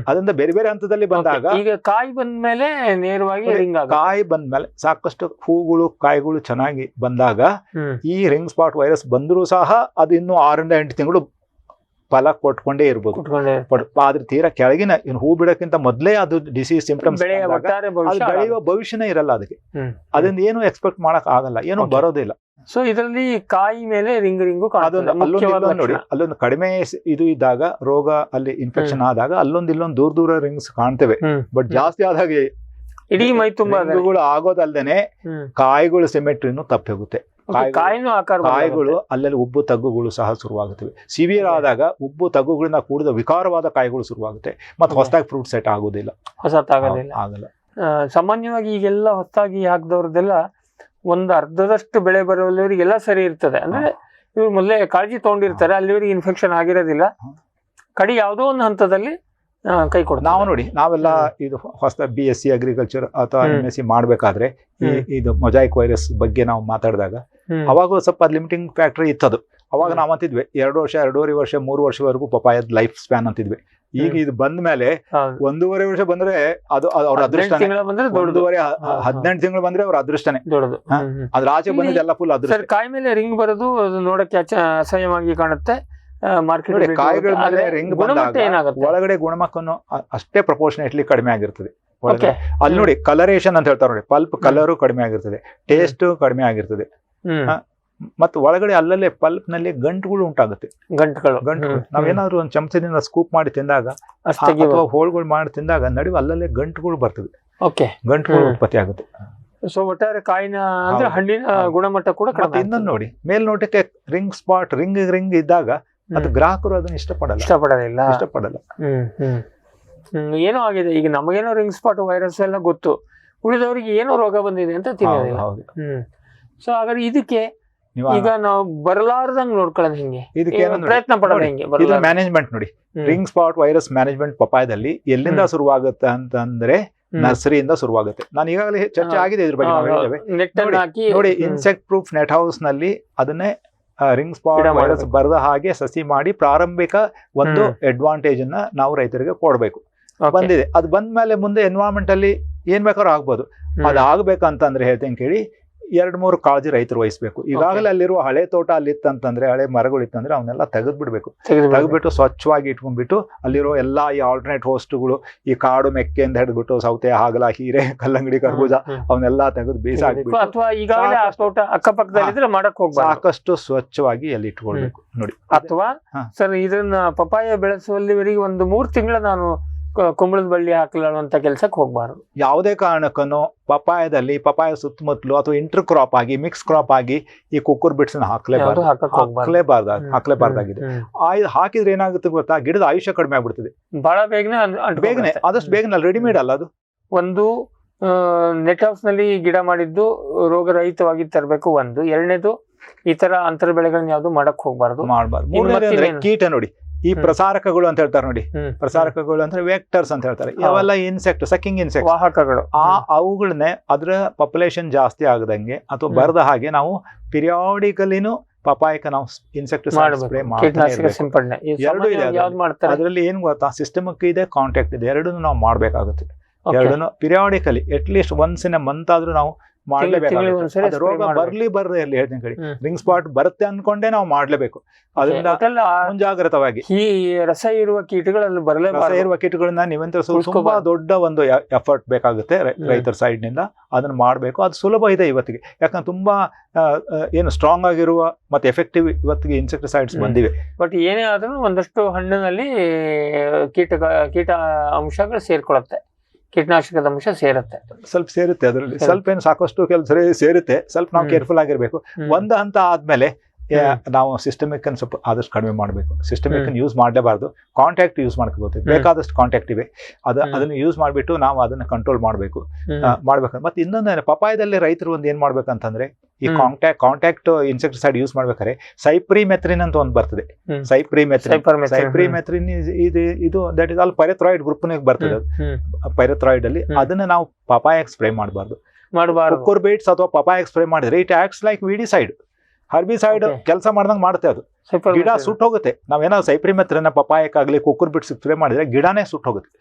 ಅದರಿಂದ ಬೇರೆ ಬೇರೆ ಹಂತದಲ್ಲಿ ಬಂದಾಗ, ಈಗ ಕಾಯಿ ಬಂದ್ಮೇಲೆ ನೇರವಾಗಿ ಕಾಯಿ ಬಂದ್ಮೇಲೆ ಸಾಕಷ್ಟು ಹೂಗಳು ಕಾಯಿಗಳು ಚೆನ್ನಾಗಿ ಬಂದಾಗ ಈ ರಿಂಗ್ ಸ್ಪಾಟ್ ವೈರಸ್ ಬಂದರೂ ಸಹ ಅದು ಇನ್ನೂ 6 ರಿಂದ 8 ತಿಂಗಳು ಫಲ ಕೊಟ್ಕೊಂಡೇ ಇರ್ಬೋದು. ಆದ್ರೆ ತೀರಾ ಕೆಳಗಿನ ಹೂ ಬಿಡಕ್ಕಿಂತ ಮೊದಲೇ ಅದು ಡಿಸೀಸ್ ಸಿಂಪ್ಟಮ್ಸ್ ಬೆಳೆಯುವ ಭವಿಷ್ಯನೇ ಇರಲ್ಲ ಅದಕ್ಕೆ. ಅದರಿಂದ ಏನು ಎಕ್ಸ್ಪೆಕ್ಟ್ ಮಾಡಕ್ ಆಗಲ್ಲ, ಏನು ಬರೋದಿಲ್ಲ. ಸೊ ಇದರಲ್ಲಿ ಕಾಯಿ ಮೇಲೆ ರಿಂಗು ನೋಡಿ, ಅಲ್ಲೊಂದು ಕಡಿಮೆ ಇದು ಇದ್ದಾಗ, ರೋಗ ಅಲ್ಲಿ ಇನ್ಫೆಕ್ಷನ್ ಆದಾಗ ಅಲ್ಲೊಂದು ಇಲ್ಲೊಂದು ದೂರ ರಿಂಗ್ಸ್ ಕಾಣ್ತೇವೆ. ಬಟ್ ಜಾಸ್ತಿ ಆದಾಗ ಇಡೀ ಮೈ ತುಂಬಾ ಆಗೋದಲ್ದೇನೆ ಕಾಯಿಗಳು ಸಿಮೆಟ್ರಿನೂ ತಪ್ಪಿ ಹೋಗುತ್ತೆ. ಕಾಯಿಗಳು ಅಲ್ಲಲ್ಲಿ ಉಬ್ಬು ತಗ್ಗುಗಳು ಸಹ ಶುರುವಾಗುತ್ತವೆ. ಸಿವಿಯರ್ ಆದಾಗ ಉಬ್ಬು ತಗ್ಗುಗಳಿಂದ ಕೂಡಿದ ವಿಕಾರವಾದ ಕಾಯಿಗಳು ಶುರುವಾಗುತ್ತೆ. ಮತ್ತೆ ಹೊಸದಾಗಿ ಫ್ರೂಟ್ ಸೆಟ್ ಆಗೋದಿಲ್ಲ, ಆಗಲ್ಲ. ಸಾಮಾನ್ಯವಾಗಿ ಈಗೆಲ್ಲ ಹೊಸದಾಗಿ ಹಾಕಿದವ್ರದ್ದೆಲ್ಲ ಒಂದು ಅರ್ಧದಷ್ಟು ಬೆಳೆ ಬರೋವರಿಗೆಲ್ಲ ಸರಿ ಇರ್ತದೆ. ಅಂದ್ರೆ ಇವ್ರು ಮೊದಲೇ ಕಾಳಜಿ ತಗೊಂಡಿರ್ತಾರೆ, ಅಲ್ಲಿವರೆಗೆ ಇನ್ಫೆಕ್ಷನ್ ಆಗಿರೋದಿಲ್ಲ. ಕಡಿ ಯಾವುದೋ ಒಂದು ಹಂತದಲ್ಲಿ ಕೈ ಕೊಡ. ನಾವು ನೋಡಿ, ನಾವೆಲ್ಲ ಇದು ಹೊಸ BSc ಅಗ್ರಿಕಲ್ಚರ್ ಅಥವಾ MSc ಮಾಡ್ಬೇಕಾದ್ರೆ ಇದು ಮೊಜಾಯಿಕ್ ವೈರಸ್ ಬಗ್ಗೆ ನಾವು ಮಾತಾಡಿದಾಗ ಅವಾಗ ಸ್ವಲ್ಪ ಲಿಮಿಟಿಂಗ್ ಫ್ಯಾಕ್ಟರ್ ಇತ್ತದು. ಅವಾಗ ನಾವು ಅಂತಿದ್ವಿ 2 ವರ್ಷ 2.5 ವರ್ಷ 3 ವರ್ಷವರೆಗೂ ಪಪಾಯದ ಲೈಫ್ ಸ್ಪ್ಯಾನ್ ಅಂತಿದ್ವಿ. ಈಗ ಇದು ಬಂದ ಮೇಲೆ 1.5 ವರ್ಷ ಬಂದ್ರೆ ಅದು ಅವ್ರ ಅದೃಷ್ಟ. 18 ತಿಂಗಳು ಬಂದ್ರೆ ಅವ್ರ ಅದೃಷ್ಟನೇ. ಅದ್ರ ಆಚೆ ಬಂದಿದ್ದೆಲ್ಲ ಫುಲ್ ಅದೃಷ್ಟ. ಕಾಯಿ ಮೇಲೆ ರಿಂಗ್ ಬರೋದು ನೋಡಕ್ಕೆ ಅಸಹ್ಯವಾಗಿ ಕಾಣುತ್ತೆ. ಮಾರ್ಕೆಟ್ ಕಾಯಿಗಳ ಮೇಲೆ ರಿಂಗ್ ಬಂದಾಗ ಒಳಗಡೆ ಗುಣಮಟ್ಟನು ಅಷ್ಟೇ ಪ್ರಪೋರ್ಷನೇಟ್ಲಿ ಕಡಿಮೆ ಆಗಿರ್ತದೆ. ಅಲ್ಲಿ ನೋಡಿ, ಕಲರೇಷನ್ ಅಂತ ಹೇಳ್ತಾರೆ ನೋಡಿ, ಪಲ್ಪ್ ಕಲರು ಕಡಿಮೆ ಆಗಿರ್ತದೆ, ಟೇಸ್ಟ್ ಕಡಿಮೆ ಆಗಿರ್ತದೆ. ಮತ್ತೆ ಒಳಗಡೆ ಅಲ್ಲಲ್ಲೇ ಪಲ್ಪ್ ನಲ್ಲಿ ಗಂಟುಗಳು ಉಂಟಾಗುತ್ತೆ. ಗಂಟುಗಳು ನಾವೇನಾದ್ರು ಒಂದು ಚಮಚದಿಂದ ಸ್ಕೂಪ್ ಮಾಡಿ ತಿಂದಾಗ ಅಥವಾ ಹೋಳ್ಗಳು ಮಾಡಿ ತಿಂದಾಗ ನಡುವೆ ಅಲ್ಲಲ್ಲೇ ಗಂಟುಗಳು ಬರ್ತದೆ. ಗಂಟುಗಳು ಉತ್ಪತ್ತಿ ಆಗುತ್ತೆ. ಸೊ ಒಟ್ಟಾರೆ ಕಾಯಿನ ಅಂದ್ರೆ ಹಣ್ಣಿನ ಗುಣಮಟ್ಟ ಕೂಡ. ಇನ್ನೊಂದು ನೋಡಿ, ಮೇಲ್ನೋಟಕ್ಕೆ ರಿಂಗ್ ಸ್ಪಾಟ್ ರಿಂಗ್ ಇದ್ದಾಗ ಅದು ಗ್ರಾಹಕರು ಅದನ್ನ ಇಷ್ಟಪಡಲ್ಲ. ಏನೋ ಆಗಿದೆ, ಈಗ ನಮಗೇನೋ ರಿಂಗ್ ಸ್ಪಾಟ್ ವೈರಸ್ ಎಲ್ಲ ಗೊತ್ತು, ಉಳಿದವರಿಗೆ ಏನೋ ರೋಗ ಬಂದಿದೆ ಅಂತ ತಿಳಿಯೋದಿಲ್ಲ. ಸೊ ಹಾಗಾದ್ರೆ ಇದಕ್ಕೆ ಈಗ ನಾವು ಬರಲಾರ್ದಂಗ್ ನೋಡ್ಕೊಳ್ಳೋದು ಹೆಂಗೆ, ಇದಕ್ಕೆ ಪ್ರಯತ್ನ ಪಡೋದು ಹೆಂಗೆ? ಮ್ಯಾನೇಜ್ಮೆಂಟ್ ನೋಡಿ, ರಿಂಗ್ ಸ್ಪಾಟ್ ವೈರಸ್ ಮ್ಯಾನೇಜ್ಮೆಂಟ್ ಪಪಾಯದಲ್ಲಿ ಎಲ್ಲಿಂದ ಶುರುವಾಗುತ್ತೆ ಅಂತಂದ್ರೆ ನರ್ಸರಿಯಿಂದ ಶುರುವಾಗುತ್ತೆ. ನಾನು ಈಗಾಗಲೇ ಚರ್ಚೆ ಆಗಿದೆ ಇದ್ರ ಬಗ್ಗೆ. ನೋಡಿ, ಇನ್ಸೆಕ್ಟ್ ಪ್ರೂಫ್ ನೆಟ್ ಹೌಸ್ ನಲ್ಲಿ ಅದನ್ನೇ ರಿಂಗ್ ಸ್ಪಾಟ್ ವೈರಸ್ ಬರದ ಹಾಗೆ ಸಸಿ ಮಾಡಿ ಪ್ರಾರಂಭಿಕ ಒಂದು ಅಡ್ವಾಂಟೇಜ್ ಅನ್ನ ನಾವು ರೈತರಿಗೆ ಕೊಡ್ಬೇಕು. ಬಂದಿದೆ, ಅದು ಬಂದ್ಮೇಲೆ ಮುಂದೆ ಎನ್ವೈರನ್ಮೆಂಟ್ ಅಲ್ಲಿ ಏನ್ ಬೇಕಾದ್ರೂ ಆಗ್ಬೋದು. ಅದಾಗಬೇಕಂತಂದ್ರೆ ಹೇಳ್ತೇನೆ ಕೇಳಿ, 2-3 ಕಾಳಜಿ ರೈತರು ವಹಿಸ್ಬೇಕು. ಈಗಾಗಲೇ ಅಲ್ಲಿರುವ ಹಳೆ ತೋಟ ಅಲ್ಲಿತ್ತಂತಂದ್ರೆ, ಹಳೆ ಮರಗಳು ಇತ್ತಂದ್ರೆ ಅವನ್ನೆಲ್ಲ ತೆಗೆದ್ಬಿಡ್ಬೇಕು. ತೆಗೆದ್ಬಿಟ್ಟು ಸ್ವಚ್ಛವಾಗಿ ಇಟ್ಕೊಂಡ್ಬಿಟ್ಟು ಅಲ್ಲಿರೋ ಎಲ್ಲಾ ಈ ಆಲ್ಟರ್ನೇಟ್ ಹೋಸ್ಟ್ಗಳು, ಈ ಕಾಡು ಮೆಕ್ಕೆಯಿಂದ ಹಿಡಿದ್ಬಿಟ್ಟು ಸೌತೆ, ಹಾಗಲ, ಹೀರೆ, ಕಲ್ಲಂಗಡಿ, ಕರ್ಬೂಜ ಅವನ್ನೆಲ್ಲ ತೆಗೆದು ಬೀಸಾಕ್ಬಿಟ್ಟು ಸಾಕಷ್ಟು ಸ್ವಚ್ಛವಾಗಿ ಅಲ್ಲಿ ಇಟ್ಕೊಳ್ಬೇಕು ನೋಡಿ. ಅಥವಾ ಸರ್, ಇದನ್ನ ಪಪಾಯ ಬೆಳೆಸುವಲ್ಲಿವರೆಗೆ ಒಂದು 3 ತಿಂಗಳ ನಾನು ಕುಂಬಳದ ಬಳ್ಳಿ ಹಾಕಲಾಡುವಂತ ಕೆಲ್ಸಕ್ಕೆ ಹೋಗ್ಬಾರ್ದು. ಯಾವುದೇ ಕಾರಣಕ್ಕೂ ಪಪಾಯ ಸುತ್ತಮುತ್ತಲು ಅಥವಾ ಇಂಟರ್ ಕ್ರಾಪ್ ಆಗಿ, ಮಿಕ್ಸ್ ಕ್ರಾಪ್ ಆಗಿ ಈ ಕುಕ್ಕುರ್ ಬಿಟ್ಸ್ ಹಾಕ್ಲೇಬಾರ್ದಾಗಿದೆ. ಹಾಕಿದ್ರೆ ಏನಾಗುತ್ತೆ ಗೊತ್ತಾ, ಗಿಡದ ಆಯುಷ್ಯ ಕಡಿಮೆ ಆಗ್ಬಿಡ್ತದೆ ಬಹಳ ಬೇಗನೆ. ಆದಷ್ಟು ಬೇಗನೆ ರೆಡಿಮೇಡ್ ಅಲ್ಲ ಅದು. ಒಂದು ನೆಟ್ ಹೌಸ್ ನಲ್ಲಿ ಗಿಡ ಮಾಡಿದ್ದು ರೋಗರಹಿತವಾಗಿ ತರಬೇಕು. ಒಂದು ಎರಡನೇದು ಈ ತರ ಅಂತರ ಬೆಳೆಗಳನ್ನ ಯಾವ್ದು ಮಾಡಕ್ ಹೋಗ್ಬಾರ್ದು. ಮೂರನೇದು ಕೀಟ ನೋಡಿ, ಈ ಪ್ರಸಾರಕಗಳು ಅಂತ ಹೇಳ್ತಾರೆ ನೋಡಿ. ಪ್ರಸಾರಕಗಳು ಅಂದ್ರೆ ವೆಕ್ಟರ್ಸ್ ಅಂತ ಹೇಳ್ತಾರೆ. ಇವೆಲ್ಲ ಇನ್ಸೆಕ್ಟ್, ಸಕ್ಕಿಂಗ್ ಇನ್ಸೆಕ್ಟ್, ವಾಹಕಗಳು. ಅವುಗಳನ್ನೇ ಅದರ ಪಾಪ್ಯುಲೇಷನ್ ಜಾಸ್ತಿ ಆಗದಂಗೆ ಅಥವಾ ಬರದ ಹಾಗೆ ನಾವು ಪಿರಿಯಾಡಿಕಲಿನೂ ಪಪಾಯಕ್ಕೆ ನಾವು ಇನ್ಸೆಕ್ಟಿಸೈಡ್ ಸ್ಪ್ರೇ ಸಿಂಪಡಣೆ. ಅದರಲ್ಲಿ ಏನ್ ಗೊತ್ತಾ, ಸಿಸ್ಟಮಿಕ್ ಇದೆ, ಕಾಂಟ್ಯಾಕ್ಟ್ ಇದೆ, ಎರಡನ್ನೂ ನಾವು ಮಾಡ್ಬೇಕಾಗುತ್ತೆ. ಎರಡನ್ನು periodically at least once in a month ಆದ್ರೂ ನಾವು ಮಾಡ್ಲೇಬೇಕಾಗುತ್ತೆ. ರೋಗ ಬರ್ದೇ ಇರಲಿ ಹೇಳ್ತೀನಿ ಕಡೆ, ರಿಂಗ್ ಸ್ಪಾಟ್ ಬರುತ್ತೆ ಅನ್ಕೊಂಡೇ ನಾವು ಮಾಡ್ಲೇಬೇಕು. ಅದರಿಂದ ಮುಂಜಾಗ್ರತವಾಗಿ ಈ ರಸ ಇರುವ ಕೀಟಗಳಲ್ಲಿ ಇರುವ ಕೀಟಗಳನ್ನ ನಿಯಂತ್ರಿಸೋದು ತುಂಬಾ ದೊಡ್ಡ ಒಂದು ಎಫರ್ಟ್ ಬೇಕಾಗುತ್ತೆ ರೈತರ ಸೈಡ್ ನಿಂದ. ಅದನ್ನ ಮಾಡ್ಬೇಕು. ಅದು ಸುಲಭ ಇದೆ ಇವತ್ತಿಗೆ, ಯಾಕಂದ್ರೆ ತುಂಬಾ ಏನು ಸ್ಟ್ರಾಂಗ್ ಆಗಿರುವ ಮತ್ತೆ ಎಫೆಕ್ಟಿವ್ ಇವತ್ತಿಗೆ ಇನ್ಸೆಕ್ಟಿಸೈಡ್ಸ್ ಬಂದಿವೆ. ಬಟ್ ಏನೇ ಆದ್ರೂ ಒಂದಷ್ಟು ಹಣ್ಣಿನಲ್ಲಿ ಕೀಟ ಅಂಶಗಳು ಸೇರ್ಕೊಳ್ಳುತ್ತೆ, ಕೀಟನಾಶಕದ ಅಂಶ ಸ್ವಲ್ಪ ಸೇರುತ್ತೆ. ಅದರಲ್ಲಿ ಸ್ವಲ್ಪ ಏನು ಸಾಕಷ್ಟು ಕೆಲಸ ಸೇರುತ್ತೆ. ಸ್ವಲ್ಪ ನಾವು ಕೇರ್ಫುಲ್ ಆಗಿರ್ಬೇಕು. ಒಂದು ಹಂತ ಆದ್ಮೇಲೆ ನಾವು ಸಿಸ್ಟಮಿಕ್ ಅನ್ನು ಸ್ವಲ್ಪ ಆದಷ್ಟು ಕಡಿಮೆ ಮಾಡಬೇಕು. ಸಿಸ್ಟಮಿಕ್ ಯೂಸ್ ಮಾಡಲೇಬಾರ್ದು, ಕಾಂಟ್ಯಾಕ್ಟ್ ಯೂಸ್ ಮಾಡ್ಕೋಬಹುದು. ಬೇಕಾದಷ್ಟು ಕಾಂಟ್ಯಾಕ್ಟ್ ಇವೆ, ಅದನ್ನ ಯೂಸ್ ಮಾಡಿಬಿಟ್ಟು ನಾವು ಅದನ್ನ ಕಂಟ್ರೋಲ್ ಮಾಡ್ಬೇಕು. ಮತ್ತೆ ಇನ್ನೊಂದು ಪಪಾಯದಲ್ಲಿ ರೈತರು ಒಂದು ಏನ್ ಮಾಡ್ಬೇಕಂತಂದ್ರೆ, ಈ ಕಾಂಟ್ಯಾಕ್ಟ್ ಇನ್ಸೆಕ್ಟಿಸೈಡ್ ಯೂಸ್ ಮಾಡ್ಬೇಕಾದ್ರೆ ಸೈಪ್ರಿಮೆಥ್ರಿನ್ ಅಂತ ಒಂದು ಬರ್ತದೆ. ಸೈಪ್ರಿಮೆಥ್ರಿನ್ ಇದು that is all pyrethroid group ಬರ್ತದೆ. ಪೈರೆಥ್ರಾಯ್ಡ್ ಅಲ್ಲಿ ಅದನ್ನ ನಾವು ಪಪಾಯಕ್ಕೆ ಸ್ಪ್ರೇ ಮಾಡಬಾರ್ದು. ಮಾಡಬಾರದು. ಕುಕ್ಕುರ್ಬಿಟ್ಸ್ ಅಥವಾ ಪಪಾಯ ಸ್ಪ್ರೇ ಮಾಡಿದ್ರೆ it acts like weedicide, herbicide ಕೆಲಸ ಮಾಡ್ದಂಗೆ ಮಾಡುತ್ತೆ. ಅದು ಗಿಡ ಸುಟ್ಟು ಹೋಗುತ್ತೆ. ನಾವೇನೋ ಸೈಪ್ರಿಮೆಥ್ರಿನ್ ಪಪಾಯಕ್ಕಾಗ್ಲಿ ಕುಕ್ಕುರ್ಬಿಟ್ಸ್ ಸ್ಪ್ರೇ ಮಾಡಿದ್ರೆ ಗಿಡನೇ ಸುಟ್ಟು ಹೋಗುತ್ತೆ.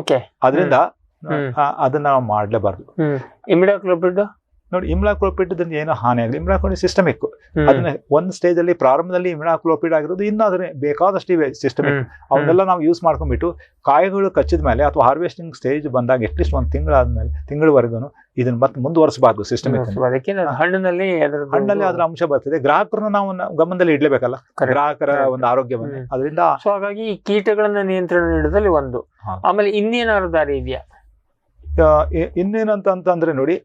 ಓಕೆ, ಅದರಿಂದ ಅದನ್ನ ನಾವು ಮಾಡ್ಲೇಬಾರ್ದು. ಇಮಿಡಾಕ್ಲೋಪ್ರಿಡ್ ನೋಡಿ, ಇಮ್ಲಾಕ್ಲೋಪಿಡ್ ಏನು ಹಾನಿ ಆಗಲಿ, ಇಮ್ಲಾಕ್ಲೋಪಿಡ್ ಸಿಸ್ಟಮಿಕ್. ಅದನ್ನ ಒಂದ್ ಸ್ಟೇಜ್ ಅಲ್ಲಿ ಪ್ರಾರಂಭದಲ್ಲಿ ಇಮ್ಲಾಕ್ಲೋಪಿಡ್ ಆಗಿರೋದು, ಇನ್ನು ಅದನ್ನ ಬೇಕಾದಷ್ಟು ಇವೆ ಸಿಸ್ಟಮಿಕ್. ಅವನ್ನೆಲ್ಲ ನಾವು ಯೂಸ್ ಮಾಡ್ಕೊಂಡ್ಬಿಟ್ಟು ಕಾಯಿಗಳು ಕಚ್ಚಿದ ಮೇಲೆ ಅಥವಾ ಹಾರ್ವೆಸ್ಟಿಂಗ್ ಸ್ಟೇಜ್ ಬಂದಾಗ ಅಟ್ಲೀಸ್ಟ್ ಒಂದು ತಿಂಗಳವರೆಗೂ ಇದನ್ನ ಮತ್ತೆ ಮುಂದುವರಿಸಬಾರ್ದು ಸಿಸ್ಟಮಿಕ್. ಹಣ್ಣಿನಲ್ಲಿ ಅದ್ರ ಅಂಶ ಬರ್ತದೆ. ಗ್ರಾಹಕರನ್ನ ನಾವು ಗಮನದಲ್ಲಿ ಇಡ್ಲೇಬೇಕಲ್ಲ, ಗ್ರಾಹಕರ ಒಂದು ಆರೋಗ್ಯವನ್ನು. ಅದರಿಂದ ಹಾಗಾಗಿ ಕೀಟಗಳನ್ನ ನಿಯಂತ್ರಣ ನೀಡೋದ್ರಲ್ಲಿ ಒಂದು. ಆಮೇಲೆ ಇನ್ನೇನಾದ್ರು ದಾರಿ ಇದೆಯಾ? ಇನ್ನೇನಂತಂದ್ರೆ ನೋಡಿ,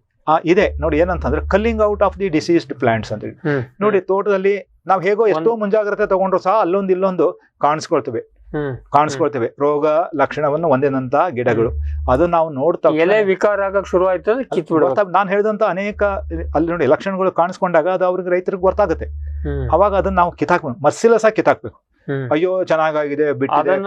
ಇದೆ ನೋಡಿ, ಏನಂತಂದ್ರೆ culling out of the diseased plants ಅಂತ ಹೇಳಿ. ನೋಡಿ, ತೋಟದಲ್ಲಿ ನಾವ್ ಹೇಗೋ ಎಷ್ಟೋ ಮುಂಜಾಗ್ರತೆ ತಗೊಂಡ್ರು ಸಹ ಅಲ್ಲೊಂದು ಇಲ್ಲೊಂದು ಕಾಣಿಸ್ಕೊಳ್ತೇವೆ ರೋಗ ಲಕ್ಷಣವನ್ನು ಹೊಂದಿದಂತ ಗಿಡಗಳು. ಅದನ್ನ ನಾವು ನೋಡ್ತಾ ಎಲೆ ವಿಕಾರ ಆಗಕ್ ಶುರು ಆಯ್ತು, ನಾನು ಹೇಳಿದಂತ ಅನೇಕ ಅಲ್ಲಿ ನೋಡಿ ಲಕ್ಷಣಗಳು ಕಾಣಿಸ್ಕೊಂಡಾಗ ಅದು ಅವ್ರಿಗೆ ರೈತರಿಗೆ ಗೊತ್ತಾಗುತ್ತೆ. ಅವಾಗ ಅದನ್ನ ನಾವು ಕಿತ್ತಾಕ್ಬೇಕು, ಮರ್ಸಿಲಸ ಕಿತ್ತಾಕ್ಬೇಕು. ಅಯ್ಯೋ ಚೆನ್ನಾಗಿದೆ ಬಿಟ್ಟಿದೆ,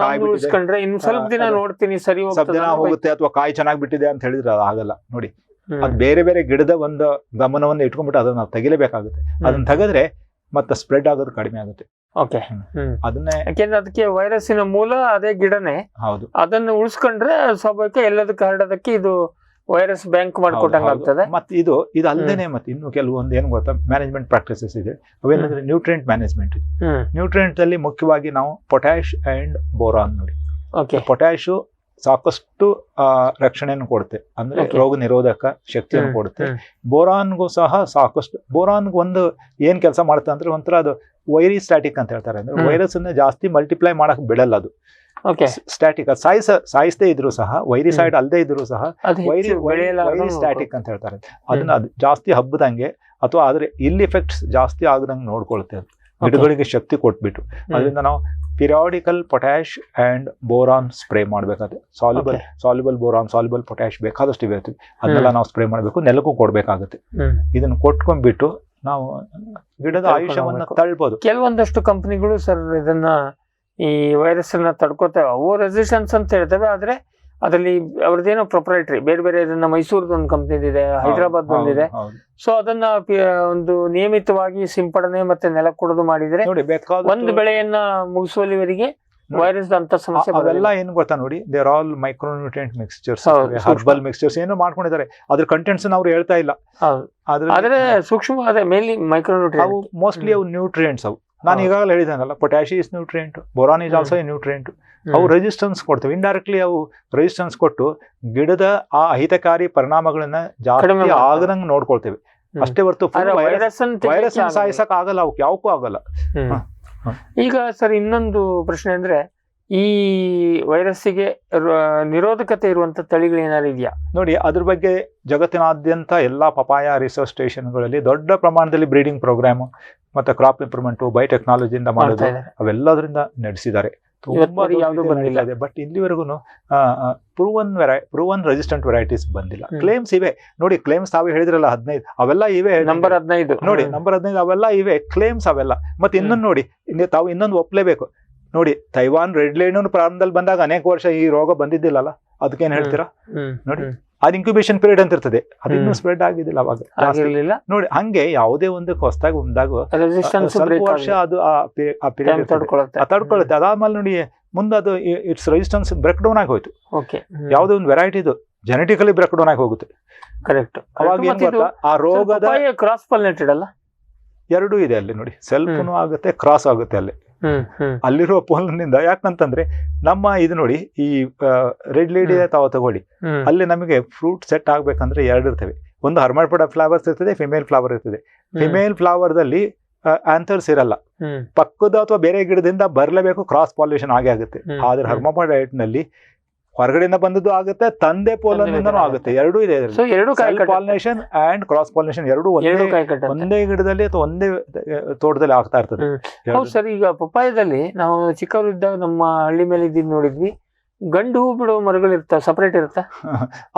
ಸ್ವಲ್ಪ ದಿನ ನೋಡ್ತೀನಿ, ಸರಿ ಸ್ವಲ್ಪ ದಿನ ಹೋಗುತ್ತೆ, ಅಥವಾ ಕಾಯಿ ಚೆನ್ನಾಗಿ ಬಿಟ್ಟಿದೆ ಅಂತ ಹೇಳಿದ್ರೆ ಅದು ಆಗಲ್ಲ. ನೋಡಿ, ಅದು ಬೇರೆ ಬೇರೆ ಗಿಡದ ಒಂದು ಗಮನವನ್ನು ಇಟ್ಕೊಂಡ್ಬಿಟ್ಟು ಅದನ್ನ ನಾವು ತೆಗಿಲೇಬೇಕಾಗುತ್ತೆ. ಅದನ್ನ ತೆಗೆದ್ರೆ ಮತ್ತೆ ಸ್ಪ್ರೆಡ್ ಆಗೋದು ಕಡಿಮೆ ಆಗುತ್ತೆ. ಓಕೆ, ಅದನ್ನೇ ಯಾಕೆಂದ್ರೆ ಅದಕ್ಕೆ ವೈರಸ್ಸಿನ ಮೂಲ ಅದೇ ಗಿಡನೇ. ಹೌದು, ಅದನ್ನ ಉಳಿಸ್ಕೊಂಡ್ರೆ ಸ್ವಾಭಾವಿಕ ಎಲ್ಲದಕ್ಕೆ ಹರಡೋದಕ್ಕೆ ಇದು ವೈರಸ್ ಬ್ಯಾಂಕ್ ಮಾಡ್ಕೊಟ್ಟಂಗ ಆಗ್ತದೆ. ಮತ್ತೆ ಇದು ಅಲ್ಲದೇನೆ ಮತ್ತೆ ಇನ್ನು ಕೆಲವೊಂದು ಏನು ಗೊತ್ತಾ, ಮ್ಯಾನೇಜ್ಮೆಂಟ್ ಪ್ರಾಕ್ಟೀಸಸ್ ಇದೆ. ಅವೇನಂದ್ರೆ ನ್ಯೂಟ್ರಿಯೆಂಟ್ ಮ್ಯಾನೇಜ್ಮೆಂಟ್. ನ್ಯೂಟ್ರಿಯೆಂಟ್ ಅಲ್ಲಿ ಮುಖ್ಯವಾಗಿ ನಾವು ಪೊಟ್ಯಾಶ್ ಅಂಡ್ ಬೋರಾನ್ ನೋಡಿ. ಪೊಟ್ಯಾಶು ಸಾಕಷ್ಟು ರಕ್ಷಣೆಯನ್ನು ಕೊಡುತ್ತೆ, ಅಂದ್ರೆ ರೋಗ ನಿರೋಧಕ ಶಕ್ತಿಯನ್ನು ಕೊಡುತ್ತೆ. ಬೋರಾನ್ಗೂ ಸಹ ಸಾಕಷ್ಟು. ಬೋರಾನ್ಗೆ ಒಂದು ಏನ್ ಕೆಲಸ ಮಾಡುತ್ತೆ ಅಂದ್ರೆ ಒಂಥರ ಅದು ವೈರಿ ಸ್ಟ್ಯಾಟಿಕ್ ಅಂತ ಹೇಳ್ತಾರೆ. ಅಂದ್ರೆ ವೈರಸ್ ಅನ್ನ ಜಾಸ್ತಿ ಮಲ್ಟಿಪ್ಲೈ ಮಾಡಕ್ ಬಿಡಲ್ಲ ಅದು. ಸ್ಟ್ಯಾಟಿಕ್, ಸಾಯಿಸದೇ ಇದ್ರು ಸಹ, ವೈರಿಸೈಡ್ ಅಲ್ಲದೆ ಇದ್ರು ಸಹ ವೈರಿ ಸ್ಟ್ಯಾಟಿಕ್ ಅಂತ ಹೇಳ್ತಾರೆ. ಅದನ್ನ ಅದು ಜಾಸ್ತಿ ಹಬ್ಬದಂಗೆ ಅಥವಾ ಅದ್ರ ಇಲ್ ಎಫೆಕ್ಟ್ಸ್ ಜಾಸ್ತಿ ಆಗದಂಗೆ ನೋಡ್ಕೊಳುತ್ತೆ. ಅದು ಗಿಡಗಳಿಗೆ ಶಕ್ತಿ ಕೊಟ್ಬಿಟ್ಟು. ಅದರಿಂದ ನಾವು periodical potash and boron spray ಮಾಡ್ಬೇಕಾದ್ರೆ, ಸಾಲ್ಯುಬಲ್ ಬೋರಾನ್, ಸಾಲ್ಯುಬಲ್ ಪೊಟ್ಯಾಶ್ ಬೇಕಾದಷ್ಟು ಇವೆ, ಅದನ್ನೆಲ್ಲ ನಾವು ಸ್ಪ್ರೇ ಮಾಡಬೇಕು. ನೆಲಕ್ಕೂ ಕೊಡ್ಬೇಕಾಗುತ್ತೆ. ಇದನ್ನ ಕೊಟ್ಕೊಂಡ್ಬಿಟ್ಟು ನಾವು ಗಿಡದ ಆಯುಷ್ಯವನ್ನ ತಳ್ಬೋದು. ಕೆಲವೊಂದಷ್ಟು ಕಂಪನಿಗಳು ಸರ್ ಇದನ್ನ ಈ ವೈರಸ್ ಅನ್ನ ತಡ್ಕೋತೇವೆ, ಅವು ರೆಸಿಸ್ಟೆನ್ಸ್ ಅಂತ ಹೇಳ್ತೇವೆ. ಆದ್ರೆ ಅದರಲ್ಲಿ ಅವ್ರದ್ದೇನೋ ಪ್ರೊಪ್ರೈಟ್ರಿ ಬೇರೆ ಬೇರೆ, ಇದನ್ನ ಮೈಸೂರದ ಒಂದು ಕಂಪ್ನಿ ಇದೆ, ಹೈದರಾಬಾದ್ ಒಂದಿದೆ. ಸೊ ಅದನ್ನ ಒಂದು ನಿಯಮಿತವಾಗಿ ಸಿಂಪಡಣೆ ಮತ್ತೆ ನೆಲ ಕೊಡೋದು ಮಾಡಿದ್ರೆ ಒಂದು ಬೆಳೆಯನ್ನ ಮುಗಿಸುವಲ್ಲಿವರೆಗೆ ವೈರಸ್ ಅಂತ ಸಮಸ್ಯೆ ಅವೆಲ್ಲ ಏನು ಗೊತ್ತಾ ನೋಡಿ, they're all micronutrient mixtures, herbal mixtures ಏನೋ ಮಾಡ್ಕೊಂಡಿದ್ದಾರೆ. ಅದ್ರ ಕಂಟೆಂಟ್ಸ್ ಅವ್ರು ಹೇಳ್ತಾ ಇಲ್ಲ. ಆದ್ರೆ ಸೂಕ್ಷ್ಮ ಅದೇ ಮೇನ್ಲಿ ಮೈಕ್ರೋನ್ಯೂಟ್ರಿಯೆಂಟ್, ಅವು ಮೋಸ್ಟ್ಲಿ ಅವು ನ್ಯೂಟ್ರಿಯೆಂಟ್ಸ್. ಅವು ನಾನು ಈಗಾಗಲೇ ಹೇಳಿದ್ದೇನಲ್ಲ, potash is nutrient, boron is also a nutrient. ಅವು ರೆಸಿಸ್ಟೆನ್ಸ್ ಕೊಡ್ತವೆ, ಇಂಡೈರೆಕ್ಟ್ಲಿ ಅವು ರೆಸಿಸ್ಟೆನ್ಸ್ ಕೊಟ್ಟು ಗಿಡದ ಆ ಅಹಿತಕಾರಿ ಪರಿಣಾಮಗಳನ್ನ ಜಾಸ್ತಿ ಆಗದಂಗೆ ನೋಡ್ಕೊಳ್ತೇವೆ ಅಷ್ಟೇ ಹೊರತು ವೈರಸ್ ಸಾಯಿಸಕ್ ಆಗಲ್ಲ, ಅವಕ್ಕೆ ಯಾವಕ್ಕೂ ಆಗಲ್ಲ. ಈಗ ಸರ್ ಇನ್ನೊಂದು ಪ್ರಶ್ನೆ ಅಂದ್ರೆ, ಈ ವೈರಸ್ಸಿಗೆ ನಿರೋಧಕತೆ ಇರುವಂತ ತಳಿಗಳು ಏನಾದ್ರು ಇದೆಯಾ? ನೋಡಿ, ಅದ್ರ ಬಗ್ಗೆ ಜಗತ್ತಿನಾದ್ಯಂತ ಎಲ್ಲಾ ಪಪಾಯ ರಿಸರ್ಚ್ ಸ್ಟೇಷನ್ಗಳಲ್ಲಿ ದೊಡ್ಡ ಪ್ರಮಾಣದಲ್ಲಿ ಬ್ರೀಡಿಂಗ್ ಪ್ರೋಗ್ರಾಮ್ ಮತ್ತೆ ಕ್ರಾಪ್ ಇಂಪ್ರೂವ್ಮೆಂಟ್ ಬಯೋಟೆಕ್ನಾಲಜಿಯಿಂದ ಮಾಡೋದು ಅವೆಲ್ಲದರಿಂದ ನಡೆಸಿದ್ದಾರೆ. ತುಂಬಾ ಬಂದಿಲ್ಲ ಇದೆ, ಬಟ್ ಇಲ್ಲಿವರೆಗೂ ಪ್ರೂವನ್ ರೆಸಿಸ್ಟೆಂಟ್ ವೆರೈಟೀಸ್ ಬಂದಿಲ್ಲ. ಕ್ಲೇಮ್ಸ್ ಇವೆ ನೋಡಿ, ಕ್ಲೇಮ್ಸ್ ತಾವು ಹೇಳಿದ್ರಲ್ಲ 15, ಅವೆಲ್ಲ ಇವೆ. ನಂಬರ್ 15 ನೋಡಿ, ನಂಬರ್ 15 ಅವೆಲ್ಲ ಇವೆ ಕ್ಲೇಮ್ಸ್ ಅವೆಲ್ಲ. ಮತ್ತೆ ಇನ್ನೊಂದು ನೋಡಿ, ತಾವು ಇನ್ನೊಂದು ಒಪ್ಲೇಬೇಕು ನೋಡಿ, ತೈವಾನ್ ರೆಡ್ ಲೈನ್ ಪ್ರಾರಂಭದಲ್ಲಿ ಬಂದಾಗ ಅನೇಕ ವರ್ಷ ಈ ರೋಗ ಬಂದಿದ್ದಿಲ್ಲಲ್ಲ, ಅದಕ್ಕೇನ್ ಹೇಳ್ತೀರಾ ನೋಡಿ. ಅದು ಇನ್ಕ್ಯುಬೇಷನ್ ಪೀರಿಯಡ್ ಅಂತ ಇರ್ತದೆ, ಅದು ಇನ್ನೂ ಸ್ಪ್ರೆಡ್ ಆಗಿದ್ದಿಲ್ಲ ಅವಾಗ ನೋಡಿ. ಹಂಗೆ ಯಾವುದೇ ಒಂದು ಹೊಸದಾಗಿ ಬಂದಾಗ ಸ್ವಲ್ಪ ವರ್ಷ ಅದು ಆ ಪೀರಿಯಡ್ ತಡ್ಕೊಳ್ಳುತ್ತೆ. ಅದಾದ್ಮೇಲೆ ನೋಡಿ ಮುಂದೆ ಅದು ಇಟ್ಸ್ ರೆಸಿಸ್ಟೆನ್ಸ್ ಬ್ರೇಕ್ ಡೌನ್ ಆಗಿ ಹೋಯ್ತು. ಯಾವುದೇ ಒಂದು ವೆರೈಟಿದು ಜೆನೆಟಿಕಲಿ ಬ್ರೇಕ್ ಡೌನ್ ಆಗಿ ಹೋಗುತ್ತೆ. ಕರೆಕ್ಟ್. ಅವಾಗ ಏನ್ ಗೊತ್ತಾ, ಆ ರೋಗದ ಕ್ರಾಸ್ ಪಾಲಿನೇಟೆಡ್ ಅಲ್ಲ, ಎರಡೂ ಇದೆ ಅಲ್ಲಿ ನೋಡಿ. ಸೆಲ್ಫ್ನು ಆಗುತ್ತೆ, ಕ್ರಾಸ್ ಆಗುತ್ತೆ ಅಲ್ಲಿ ಅಲ್ಲಿರೋ ಪೋಲ್ನಿಂದ. ಯಾಕಂತಂದ್ರೆ ನಮ್ಮ ಇದು ನೋಡಿ, ಈ ರೆಡ್ ಲೇಡಿ ತಾವು ತಗೊಳ್ಳಿ, ಅಲ್ಲಿ ನಮಗೆ ಫ್ರೂಟ್ ಸೆಟ್ ಆಗ್ಬೇಕಂದ್ರೆ ಎರಡು ಇರ್ತವೆ. ಒಂದು ಹರ್ಮೈಪೋಡ ಫ್ಲವರ್ಸ್ ಇರ್ತದೆ, ಫಿಮೇಲ್ ಫ್ಲವರ್ ಇರ್ತದೆ. ಫಿಮೇಲ್ ಫ್ಲವರ್ ದಲ್ಲಿ ಆಂಥರ್ಸ್ ಇರಲ್ಲ, ಪಕ್ಕದ ಅಥವಾ ಬೇರೆ ಗಿಡದಿಂದ ಬರಲೇಬೇಕು, ಕ್ರಾಸ್ ಪಾಲ್ಯುಷನ್ ಆಗೇ ಆಗುತ್ತೆ. ಆದ್ರೆ ಹರ್ಮೋಪಡೈಟ್ ನಲ್ಲಿ ಹೊರಗಡೆಯಿಂದ ಬಂದದ್ದು ಆಗುತ್ತೆ, ತಂದೆ ಪೋಲನ್ನಿಂದನೂ ಆಗುತ್ತೆ. ಎರಡೂ ಇದೆ, ಪಾಲಿನೇಷನ್ ಅಂಡ್ ಕ್ರಾಸ್ ಪಾಲಿನೇಷನ್ ಎರಡೂ ಒಂದೇ ಗಿಡದಲ್ಲಿ ಅಥವಾ ಒಂದೇ ತೋಟದಲ್ಲಿ ಆಗ್ತಾ ಇರ್ತದೆ. ಸರ್, ಈಗ ಪಪ್ಪಾಯದಲ್ಲಿ ನಾವು ಚಿಕ್ಕವರಿದ್ದಾಗ ನಮ್ಮ ಹಳ್ಳಿ ಮೇಲೆ ಇದ್ದಿದ್ದು ನೋಡಿದ್ವಿ, ಗಂಡು ಹೂ ಬಿಡುವ ಮರಗಳು ಇರ್ತಾವ, ಸಪರೇಟ್ ಇರುತ್ತಾ?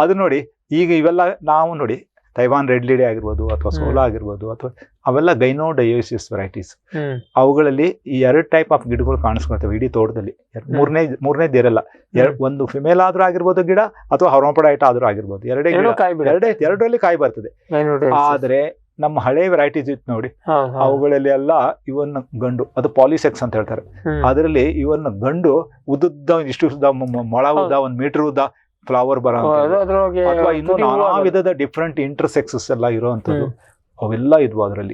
ಅದು ನೋಡಿ, ಈಗ ಇವೆಲ್ಲ ನಾವು ನೋಡಿ ತೈವಾನ್ ರೆಡ್ ಲೇಡಿ ಆಗಿರ್ಬೋದು ಅಥವಾ ಸೋಲಾ ಆಗಿರ್ಬೋದು ಅಥವಾ ಅವೆಲ್ಲ ಗೈನೋಡಯೋಸಿಸ್ ವೆರೈಟೀಸ್. ಅವುಗಳಲ್ಲಿ ಈ 2 ಟೈಪ್ ಆಫ್ ಗಿಡಗಳು ಕಾಣಿಸ್ಕೊಳ್ತವೆ ಇಡೀ ತೋಟದಲ್ಲಿ. ಮೂರನೇದು ಇರಲ್ಲ. ಒಂದು ಫಿಮೇಲ್ ಆದ್ರೂ ಆಗಿರ್ಬೋದು ಗಿಡ ಅಥವಾ ಹರ್ಮಾಫ್ರೊಡೈಟ್ ಆದ್ರೂ ಆಗಿರ್ಬೋದು. ಎರಡರಲ್ಲಿ ಕಾಯಿ ಬರ್ತದೆ. ಆದ್ರೆ ನಮ್ಮ ಹಳೆ ವೆರೈಟೀಸ್ ಇತ್ತು ನೋಡಿ, ಅವುಗಳಲ್ಲಿ ಎಲ್ಲ ಇವನ್ ಗಂಡು, ಅದು ಪಾಲಿಸೆಕ್ಸ್ ಅಂತ ಹೇಳ್ತಾರೆ. ಅದರಲ್ಲಿ ಇವನ್ ಗಂಡು ಉದ್ದ ಇಷ್ಟು ಮೊಳ ಉದ್ದ 1 ಮೀಟರ್ ಉದ್ದ ಫ್ಲವರ್ ಬರೋ ಅಥವಾ ಇನ್ನು ನಾನಾ ವಿಧದ ಡಿಫ್ರೆಂಟ್ ಇಂಟರ್ಸೆಕ್ಸಸ್ ಎಲ್ಲ ಇರುವಂತದ್ದು ಅವೆಲ್ಲ ಇದ್ವು ಅದರಲ್ಲಿ.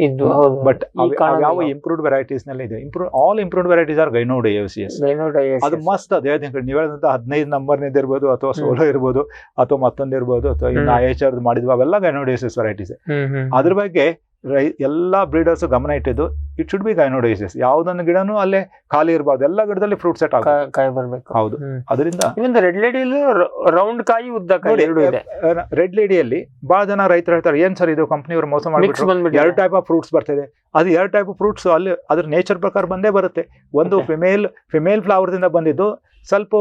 ಬಟ್ ಯಾವ ಇಂಪ್ರೂವ್ಡ್ ವೆರೈಟೀಸ್ ನಲ್ಲಿ ಇದೆ, ಆಲ್ ಇಂಪ್ರೂವ್ಡ್ ವೆರೈಟೀಸ್ ಆರ್ ಗೈನೋಡಯೋಸಿಯಸ್. ಅದು ಮಸ್ತ್. ಅದೇ ನೀವು ಹೇಳಿದಂತ 15 ನಂಬರ್ನಿಂದ ಇರ್ಬೋದು ಅಥವಾ ಸೋಲೋ ಇರ್ಬೋದು ಅಥವಾ ಮತ್ತೊಂದು ಇರ್ಬೋದು ಅಥವಾ ಇನ್ನು IHR ಮಾಡಿದ್ವು, ಅವೆಲ್ಲ ಗೈನೋಡಯೋಸಿಸ್ ವೆರೈಟೀಸ್. ಅದ್ರ ಬಗ್ಗೆ ಎಲ್ಲಾ ಬ್ರೀಡರ್ಸ್ ಗಮನ ಇಟ್ಟಿದ್ದು ಇಟ್ ಶುಡ್ ಬಿ ಗೈನೋಡಯೋಸಿಸ್. ಯಾವ್ದೊಂದು ಗಿಡನೂ ಅಲ್ಲೇ ಖಾಲಿ ಇರಬಾರ್ದು, ಎಲ್ಲ ಗಿಡದಲ್ಲಿ ಫ್ರೂಟ್ ಸೆಟ್ ಕಾಯಿ ಬರ್ಬೇಕು. ಹೌದು. ಅದರಿಂದ ರೆಡ್ ಲೇಡಿಯಲ್ಲಿ ರೌಂಡ್ ಕಾಯಿ ಉದ್ದ ಕಾಯಿ ಇದೆ. ರೆಡ್ ಲೇಡಿಯಲ್ಲಿ ಬಹಳ ಜನ ರೈತರು ಹೇಳ್ತಾರೆ, ಏನ್ ಸರ್ ಇದು ಕಂಪ್ನಿಯವರು ಮೋಸ ಮಾಡ್ಬಿಟ್ರು, 2 ಟೈಪ್ ಆಫ್ ಫ್ರೂಟ್ಸ್ ಬರ್ತಿದೆ. ಅದು 2 ಟೈಪ್ ಆಫ್ ಫ್ರೂಟ್ಸ್ ಅಲ್ಲಿ ಅದ್ರ ನೇಚರ್ ಪ್ರಕಾರ ಬಂದೇ ಬರುತ್ತೆ. ಒಂದು ಫಿಮೇಲ್ ಫ್ಲವರ್ ದಿಂದ ಬಂದಿದ್ದು ಸ್ವಲ್ಪ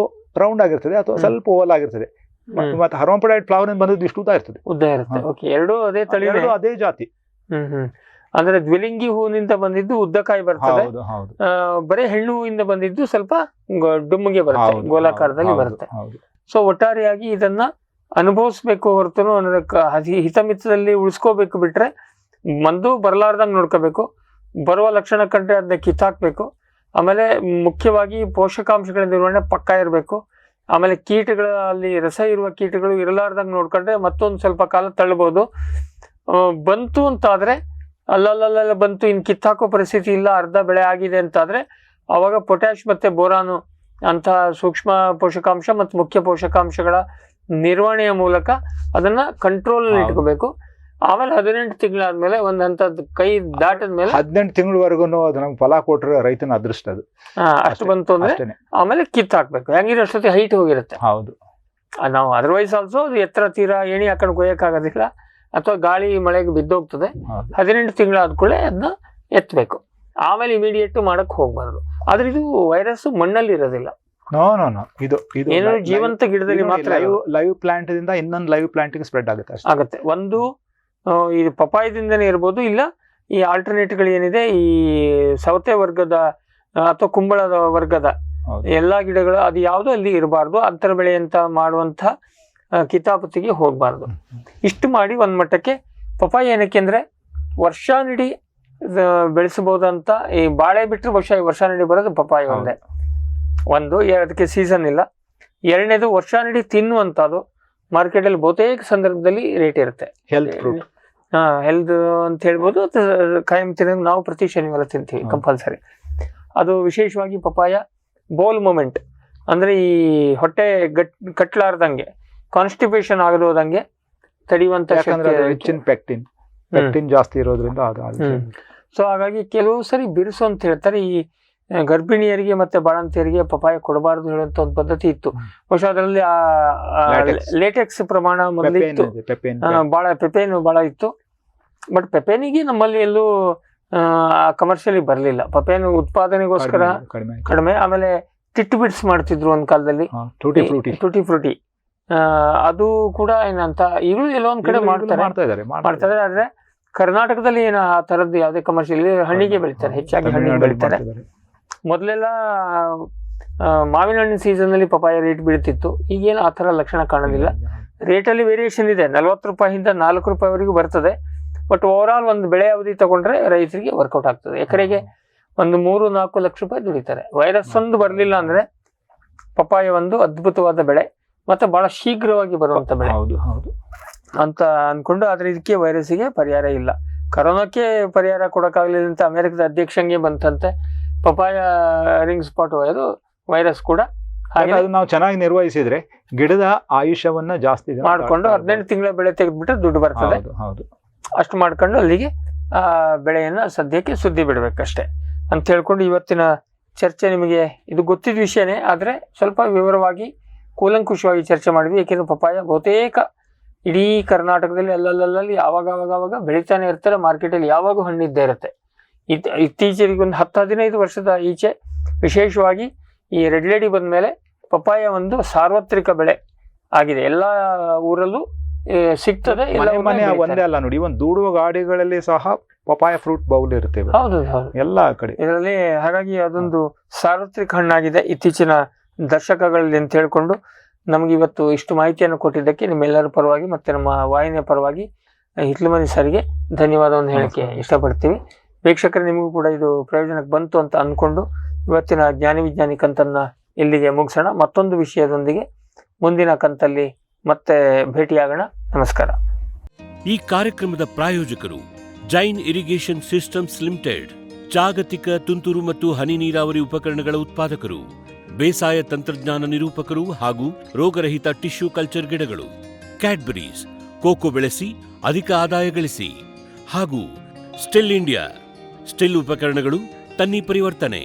ರೌಂಡ್ ಆಗಿರ್ತದೆ ಅಥವಾ ಸ್ವಲ್ಪ ಓವಲ್ ಆಗಿರ್ತದೆ. ಮತ್ತೆ ಹರ್ಮಾಫ್ರೊಡೈಟ್ ಫ್ಲವರ್ ಇಂದ ಬಂದಿದ್ದು ಇಷ್ಟು ಉದ್ದ ಇರ್ತದೆ. ಎರಡು ಅದೇ ತಳಿ, ಅದೇ ಜಾತಿ. ಅಂದ್ರೆ ದ್ವಿಲಿಂಗಿ ಹೂವಿನಿಂದ ಬಂದಿದ್ದು ಉದ್ದ ಕಾಯಿ ಬರ್ತದೆ. ಬರೀ ಹೆಣ್ಣು ಹೂವಿಂದ ಬಂದಿದ್ದು ಸ್ವಲ್ಪ ಡುಮ್ಮಿಗೆ ಬರುತ್ತೆ, ಗೋಲಾಕಾರದಲ್ಲಿ ಬರುತ್ತೆ. ಸೊ ಒಟ್ಟಾರೆಯಾಗಿ ಇದನ್ನ ಅನುಭವಿಸ್ಬೇಕು ಹೊರತು ಹಿತಮಿತದಲ್ಲಿ ಉಳಿಸ್ಕೋಬೇಕು ಬಿಟ್ರೆ ಮಂದು ಬರಲಾರ್ದಂಗ್ ನೋಡ್ಕೋಬೇಕು. ಬರುವ ಲಕ್ಷಣ ಕಂಡ್ರೆ ಅದನ್ನ ಕಿತ್ತಾಕ್ಬೇಕು. ಆಮೇಲೆ ಮುಖ್ಯವಾಗಿ ಪೋಷಕಾಂಶಗಳ ನಿರ್ವಹಣೆ ಪಕ್ಕ ಇರಬೇಕು. ಆಮೇಲೆ ಕೀಟಗಳಲ್ಲಿ ರಸ ಇರುವ ಕೀಟಗಳು ಇರಲಾರ್ದಂಗ್ ನೋಡ್ಕೊಂಡ್ರೆ ಮತ್ತೊಂದು ಸ್ವಲ್ಪ ಕಾಲ ತಳ್ಳಬಹುದು. ಬಂತು ಅಂತಾದ್ರೆ ಅಲ್ಲಲ್ಲ ಬಂತು, ಇನ್ ಕಿತ್ತಾಕೋ ಪರಿಸ್ಥಿತಿ ಇಲ್ಲ, ಅರ್ಧ ಬೆಳೆ ಆಗಿದೆ ಅಂತಾದ್ರೆ ಅವಾಗ ಪೊಟ್ಯಾಶ್ ಮತ್ತೆ ಬೋರಾನು ಅಂತ ಸೂಕ್ಷ್ಮ ಪೋಷಕಾಂಶ ಮತ್ತು ಮುಖ್ಯ ಪೋಷಕಾಂಶಗಳ ನಿರ್ವಹಣೆಯ ಮೂಲಕ ಅದನ್ನ ಕಂಟ್ರೋಲ್ ಇಟ್ಕೋಬೇಕು. ಆಮೇಲೆ 18 ತಿಂಗಳಾದ್ಮೇಲೆ ಒಂದ್ ಹಂತದ ಕೈ ದಾಟದ ಮೇಲೆ 18 ತಿಂಗಳವರೆಗೂ ಅದು ನಮ್ಗೆ ಫಲ ಕೊಟ್ರೆ ರೈತನ ಅದೃಷ್ಟ ಅದು. ಅಷ್ಟು ಬಂತು ಅಂದ್ರೆ ಆಮೇಲೆ ಕಿತ್ತಾಕ್ಬೇಕು. ಹೆಂಗಿರೋ ಅಷ್ಟೊತ್ತಿ ಹೈಟ್ ಹೋಗಿರುತ್ತೆ. ಹೌದು. ನಾವು ಅದರ್ವೈಸ್ ಆಲ್ಸೋ ಅದು ಎತ್ತರ ತೀರಾ ಏಣಿ ಹಾಕೊಂಡು ಕೊಯ್ಯಕ್ಕಾಗೋದಿಲ್ಲ ಅಥವಾ ಗಾಳಿ ಮಳೆಗೆ ಬಿದ್ದೋಗ್ತದೆ. 18 ತಿಂಗಳಾದ ಕೂಡಲೇ ಅದನ್ನ ಎತ್ತಬೇಕು. ಆಮೇಲೆ ಇಮಿಡಿಯೇಟ್ ಮಾಡಕ್ ಹೋಗ್ಬಾರ್ದು. ಆದ್ರೆ ಇದು ವೈರಸ್ ಮಣ್ಣಲ್ಲಿ ಇರೋದಿಲ್ಲ. ಇದು ಏನು ಜೀವಂತ ಗಿಡದಲ್ಲಿ ಮಾತ್ರ. ಲೈವ್ ಪ್ಲಾಂಟ್ ದಿಂದ ಇನ್ನೊಂದು ಲೈವ್ ಪ್ಲಾಂಟ್ ಗೆ ಸ್ಪ್ರೆಡ್ ಆಗುತ್ತೆ. ಒಂದು ಇದು ಪಪಾಯದಿಂದನೇ ಇರ್ಬೋದು, ಇಲ್ಲ ಈ ಆಲ್ಟರ್ನೇಟ್ಗಳು ಏನಿದೆ ಈ ಸೌತೆ ವರ್ಗದ ಅಥವಾ ಕುಂಬಳದ ವರ್ಗದ ಎಲ್ಲಾ ಗಿಡಗಳು ಅದು ಯಾವುದೋ ಅಲ್ಲಿ ಇರಬಾರ್ದು. ಅಂತರ ಬೆಳೆ ಅಂತ ಮಾಡುವಂತ ಕಿತಾಪತಿಗೆ ಹೋಗ್ಬಾರ್ದು. ಇಷ್ಟು ಮಾಡಿ ಒಂದ್ ಮಟ್ಟಕ್ಕೆ ಪಪಾಯ ಏನಕ್ಕೆ ಅಂದ್ರೆ ವರ್ಷಾನಿಡೀ ಬೆಳೆಸಬಹುದಂತ. ಈ ಬಾಳೆ ಬಿಟ್ಟರೆ ವರ್ಷಾನಿಡೀ ಬರೋದು ಪಪಾಯ ಒಂದೇ. ಅದಕ್ಕೆ ಸೀಸನ್ ಇಲ್ಲ. ಎರಡನೇದು ವರ್ಷಾನಿಡೀ ತಿನ್ನುವಂಥದ್ದು. ಮಾರ್ಕೆಟಲ್ಲಿ ಬಹುತೇಕ ಸಂದರ್ಭದಲ್ಲಿ ರೇಟ್ ಇರುತ್ತೆ. ಹೆಲ್ತ್ ಅಂತ ಹೇಳ್ಬೋದು. ಕಾಯಂ ತಿನ್ನೋದು ನಾವು ಪ್ರತಿ ಶನಿವಾರ ತಿಂತೀವಿ ಕಂಪಲ್ಸರಿ. ಅದು ವಿಶೇಷವಾಗಿ ಪಪಾಯ ಬೌಲ್ ಮೂಮೆಂಟ್ ಅಂದ್ರೆ ಈ ಹೊಟ್ಟೆ ಕಟ್ಲಾರ್ದಂಗೆ, ಕಾನ್ಸ್ಟಿಪೇಷನ್ ಆಗದೋದಂಗೆ ತಡೆಯುವಂತ ಪೆಕ್ಟಿನ್ ಜಾಸ್ತಿ ಇರೋದ್ರಿಂದ. ಸೊ ಹಾಗಾಗಿ ಕೆಲವು ಸರಿ ಬಿರುಸು ಅಂತ ಹೇಳ್ತಾರೆ. ಈ ಗರ್ಭಿಣಿಯರಿಗೆ ಮತ್ತೆ ಬಾಣಂತಿಯರಿಗೆ ಪಪಾಯ ಕೊಡಬಾರದು ಹೇಳುವಂತ ಒಂದು ಪದ್ಧತಿ ಇತ್ತು. ಬಹುಶಃ ಅದರಲ್ಲಿ ಲೇಟೆಕ್ಸ್ ಪ್ರಮಾಣ ಮೊದಲಿತ್ತು, ಪೆಪೇನ್ ಬಹಳ ಇತ್ತು. ಬಟ್ ಪೆಪೇನಿಗೆ ನಮ್ಮಲ್ಲಿ ಎಲ್ಲೂ ಕಮರ್ಷಿಯಲಿ ಬರಲಿಲ್ಲ. ಪಪೇನ್ ಉತ್ಪಾದನೆಗೋಸ್ಕರ ಕಡಿಮೆ. ಆಮೇಲೆ ಟಿಟ್ಟು ಬಿಟ್ಸ್ ಮಾಡ್ತಿದ್ರು ಒಂದ್ ಕಾಲದಲ್ಲಿ, ಟೂಟಿ ಫ್ರೂಟಿ. ಅದು ಕೂಡ ಏನಂತ ಈಗಲೂ ಎಲ್ಲೋ ಒಂದ್ ಕಡೆ ಮಾಡ್ತಾರೆ. ಆದ್ರೆ ಕರ್ನಾಟಕದಲ್ಲಿ ಏನು ಆ ತರದ್ದು ಯಾವುದೇ ಕಮರ್ಷಿಯಲ್ ಹಣ್ಣಿಗೆ ಬೆಳಿತಾರೆ, ಹೆಚ್ಚಾಗಿ ಹಣ್ಣಿಗೆ ಬೆಳಿತಾರೆ. ಮೊದಲೆಲ್ಲ ಮಾವಿನ ಹಣ್ಣಿನ ಸೀಸನ್ ಅಲ್ಲಿ ಪಪಾಯ ರೇಟ್ ಬೀಳ್ತಿತ್ತು. ಈಗೇನು ಆ ತರ ಲಕ್ಷಣ ಕಾಣೋದಿಲ್ಲ. ರೇಟಲ್ಲಿ ವೇರಿಯೇಷನ್ ಇದೆ. 40 ರೂಪಾಯಿಂದ 4 ರೂಪಾಯಿವರೆಗೂ ಬರ್ತದೆ. ಬಟ್ ಓವರ್ ಆಲ್ ಒಂದು ಬೆಳೆ ಅವಧಿ ತಗೊಂಡ್ರೆ ರೈತರಿಗೆ ವರ್ಕೌಟ್ ಆಗ್ತದೆ. ಎಕರೆಗೆ ಒಂದು 3-4 ಲಕ್ಷ ರೂಪಾಯಿ ದುಡಿತಾರೆ. ವೈರಸ್ ಒಂದು ಬರಲಿಲ್ಲ ಅಂದ್ರೆ ಪಪಾಯ ಒಂದು ಅದ್ಭುತವಾದ ಬೆಳೆ ಮತ್ತೆ ಬಹಳ ಶೀಘ್ರವಾಗಿ ಬರುವಂತ ಬೆಳೆ ಅಂತ ಅನ್ಕೊಂಡು. ಆದ್ರೆ ಇದಕ್ಕೆ ವೈರಸ್ಗೆ ಪರಿಹಾರ ಇಲ್ಲ. ಕರೋನಾಕ್ಕೆ ಪರಿಹಾರ ಕೊಡಕ್ಕಾಗ್ಲಿಲ್ಲ ಅಂತ ಅಮೆರಿಕದ ಅಧ್ಯಕ್ಷಂಗೆ ಬಂತಂತೆ. ಪಪಾಯ ರಿಂಗ್ ಸ್ಪಾಟ್ ವೈರಸ್ ಕೂಡ ಹಾಗೆ ನಾವು ಚೆನ್ನಾಗಿ ನಿರ್ವಹಿಸಿದ್ರೆ ಗಿಡದ ಆಯುಷ್ಯವನ್ನ ಜಾಸ್ತಿ ಮಾಡ್ಕೊಂಡು 18 ತಿಂಗಳ ಬೆಳೆ ತೆಗೆದ್ಬಿಟ್ರೆ ದುಡ್ಡು ಬರ್ತದೆ. ಅಷ್ಟು ಮಾಡ್ಕೊಂಡು ಅಲ್ಲಿಗೆ ಆ ಬೆಳೆಯನ್ನ ಸದ್ಯಕ್ಕೆ ಸುದ್ದಿ ಬಿಡ್ಬೇಕಷ್ಟೇ ಅಂತ ಹೇಳ್ಕೊಂಡು ಇವತ್ತಿನ ಚರ್ಚೆ ನಿಮಗೆ ಇದು ಗೊತ್ತಿದ್ದ ವಿಷಯನೇ, ಆದ್ರೆ ಸ್ವಲ್ಪ ವಿವರವಾಗಿ ಕೂಲಂಕುಷವಾಗಿ ಚರ್ಚೆ ಮಾಡಿದ್ವಿ. ಏಕೆಂದ್ರೆ ಪಪಾಯ ಬಹುತೇಕ ಇಡೀ ಕರ್ನಾಟಕದಲ್ಲಿ ಅಲ್ಲಲ್ಲಿ ಆವಾಗ ಬೆಳಿತಾನೆ ಇರ್ತಾರೆ. ಮಾರ್ಕೆಟಲ್ಲಿ ಯಾವಾಗೂ ಹಣ್ಣಿದ್ದೇ ಇರುತ್ತೆ. ಇತ್ತೀಚೆಗೆ ಒಂದು 10-15 ವರ್ಷದ ಈಚೆ ವಿಶೇಷವಾಗಿ ಈ ರೆಡ್ ಲೇಡಿ ಬಂದ ಮೇಲೆ ಪಪಾಯ ಒಂದು ಸಾರ್ವತ್ರಿಕ ಬೆಳೆ ಆಗಿದೆ. ಎಲ್ಲ ಊರಲ್ಲೂ ಸಿಗ್ತದೆ. ಮನೆ ಒಂದೇ ಅಲ್ಲ ನೋಡಿ, ಇವನ್ ದೂಡುವ ಗಾಡಿಗಳಲ್ಲಿ ಸಹ ಪಪಾಯ ಫ್ರೂಟ್ ಬೌಲ್ ಇರುತ್ತೆ ಹೌದು ಹೌದು ಎಲ್ಲಾ ಕಡೆ ಇದರಲ್ಲಿ. ಹಾಗಾಗಿ ಅದೊಂದು ಸಾರ್ವತ್ರಿಕ ಹಣ್ಣಾಗಿದೆ ಇತ್ತೀಚಿನ ದಶಕಗಳಲ್ಲಿ ಅಂತ ಹೇಳ್ಕೊಂಡು ನಮ್ಗೆ ಇವತ್ತು ಇಷ್ಟು ಮಾಹಿತಿಯನ್ನು ಕೊಟ್ಟಿದ್ದಕ್ಕೆ ನಿಮ್ಮೆಲ್ಲರ ಪರವಾಗಿ ಮತ್ತೆ ನಮ್ಮ ವಾಹಿನಿಯ ಪರವಾಗಿ ಹಿತ್ಲುಮನಿ ಸರಿಗೆ ಧನ್ಯವಾದವನ್ನು ಹೇಳಕ್ಕೆ ಇಷ್ಟಪಡ್ತೀವಿ. ವೀಕ್ಷಕರು, ನಿಮಗೂ ಕೂಡ ಇದು ಪ್ರಯೋಜನಕ್ಕೆ ಬಂತು ಅಂತ ಅಂದ್ಕೊಂಡು ಇವತ್ತಿನ ಜ್ಞಾನಿ ವಿಜ್ಞಾನಿ ಕಂತನ್ನ ಇಲ್ಲಿಗೆ ಮುಗಿಸೋಣ. ಮತ್ತೊಂದು ವಿಷಯದೊಂದಿಗೆ ಮುಂದಿನ ಕಂತಲ್ಲಿ ಮತ್ತೆ ಭೇಟಿಯಾಗೋಣ. ನಮಸ್ಕಾರ. ಈ ಕಾರ್ಯಕ್ರಮದ ಪ್ರಾಯೋಜಕರು ಜೈನ್ ಇರಿಗೇಷನ್ ಸಿಸ್ಟಮ್ಸ್ ಲಿಮಿಟೆಡ್, ಜಾಗತಿಕ ತುಂತುರು ಮತ್ತು ಹನಿ ನೀರಾವರಿ ಉಪಕರಣಗಳ ಉತ್ಪಾದಕರು, ಬೇಸಾಯ ತಂತ್ರಜ್ಞಾನ ನಿರೂಪಕರು ಹಾಗೂ ರೋಗರಹಿತ ಟಿಶ್ಯೂ ಕಲ್ಚರ್ ಗಿಡಗಳು, ಕ್ಯಾಡ್ಬರೀಸ್, ಕೋಕೋ ಬೆಳೆಸಿ ಅಧಿಕ ಆದಾಯ ಗಳಿಸಿ, ಹಾಗೂ ಸ್ಟಿಲ್ ಇಂಡಿಯಾ, ಸ್ಟಿಲ್ ಉಪಕರಣಗಳು ತನ್ನಿ ಪರಿವರ್ತನೆ.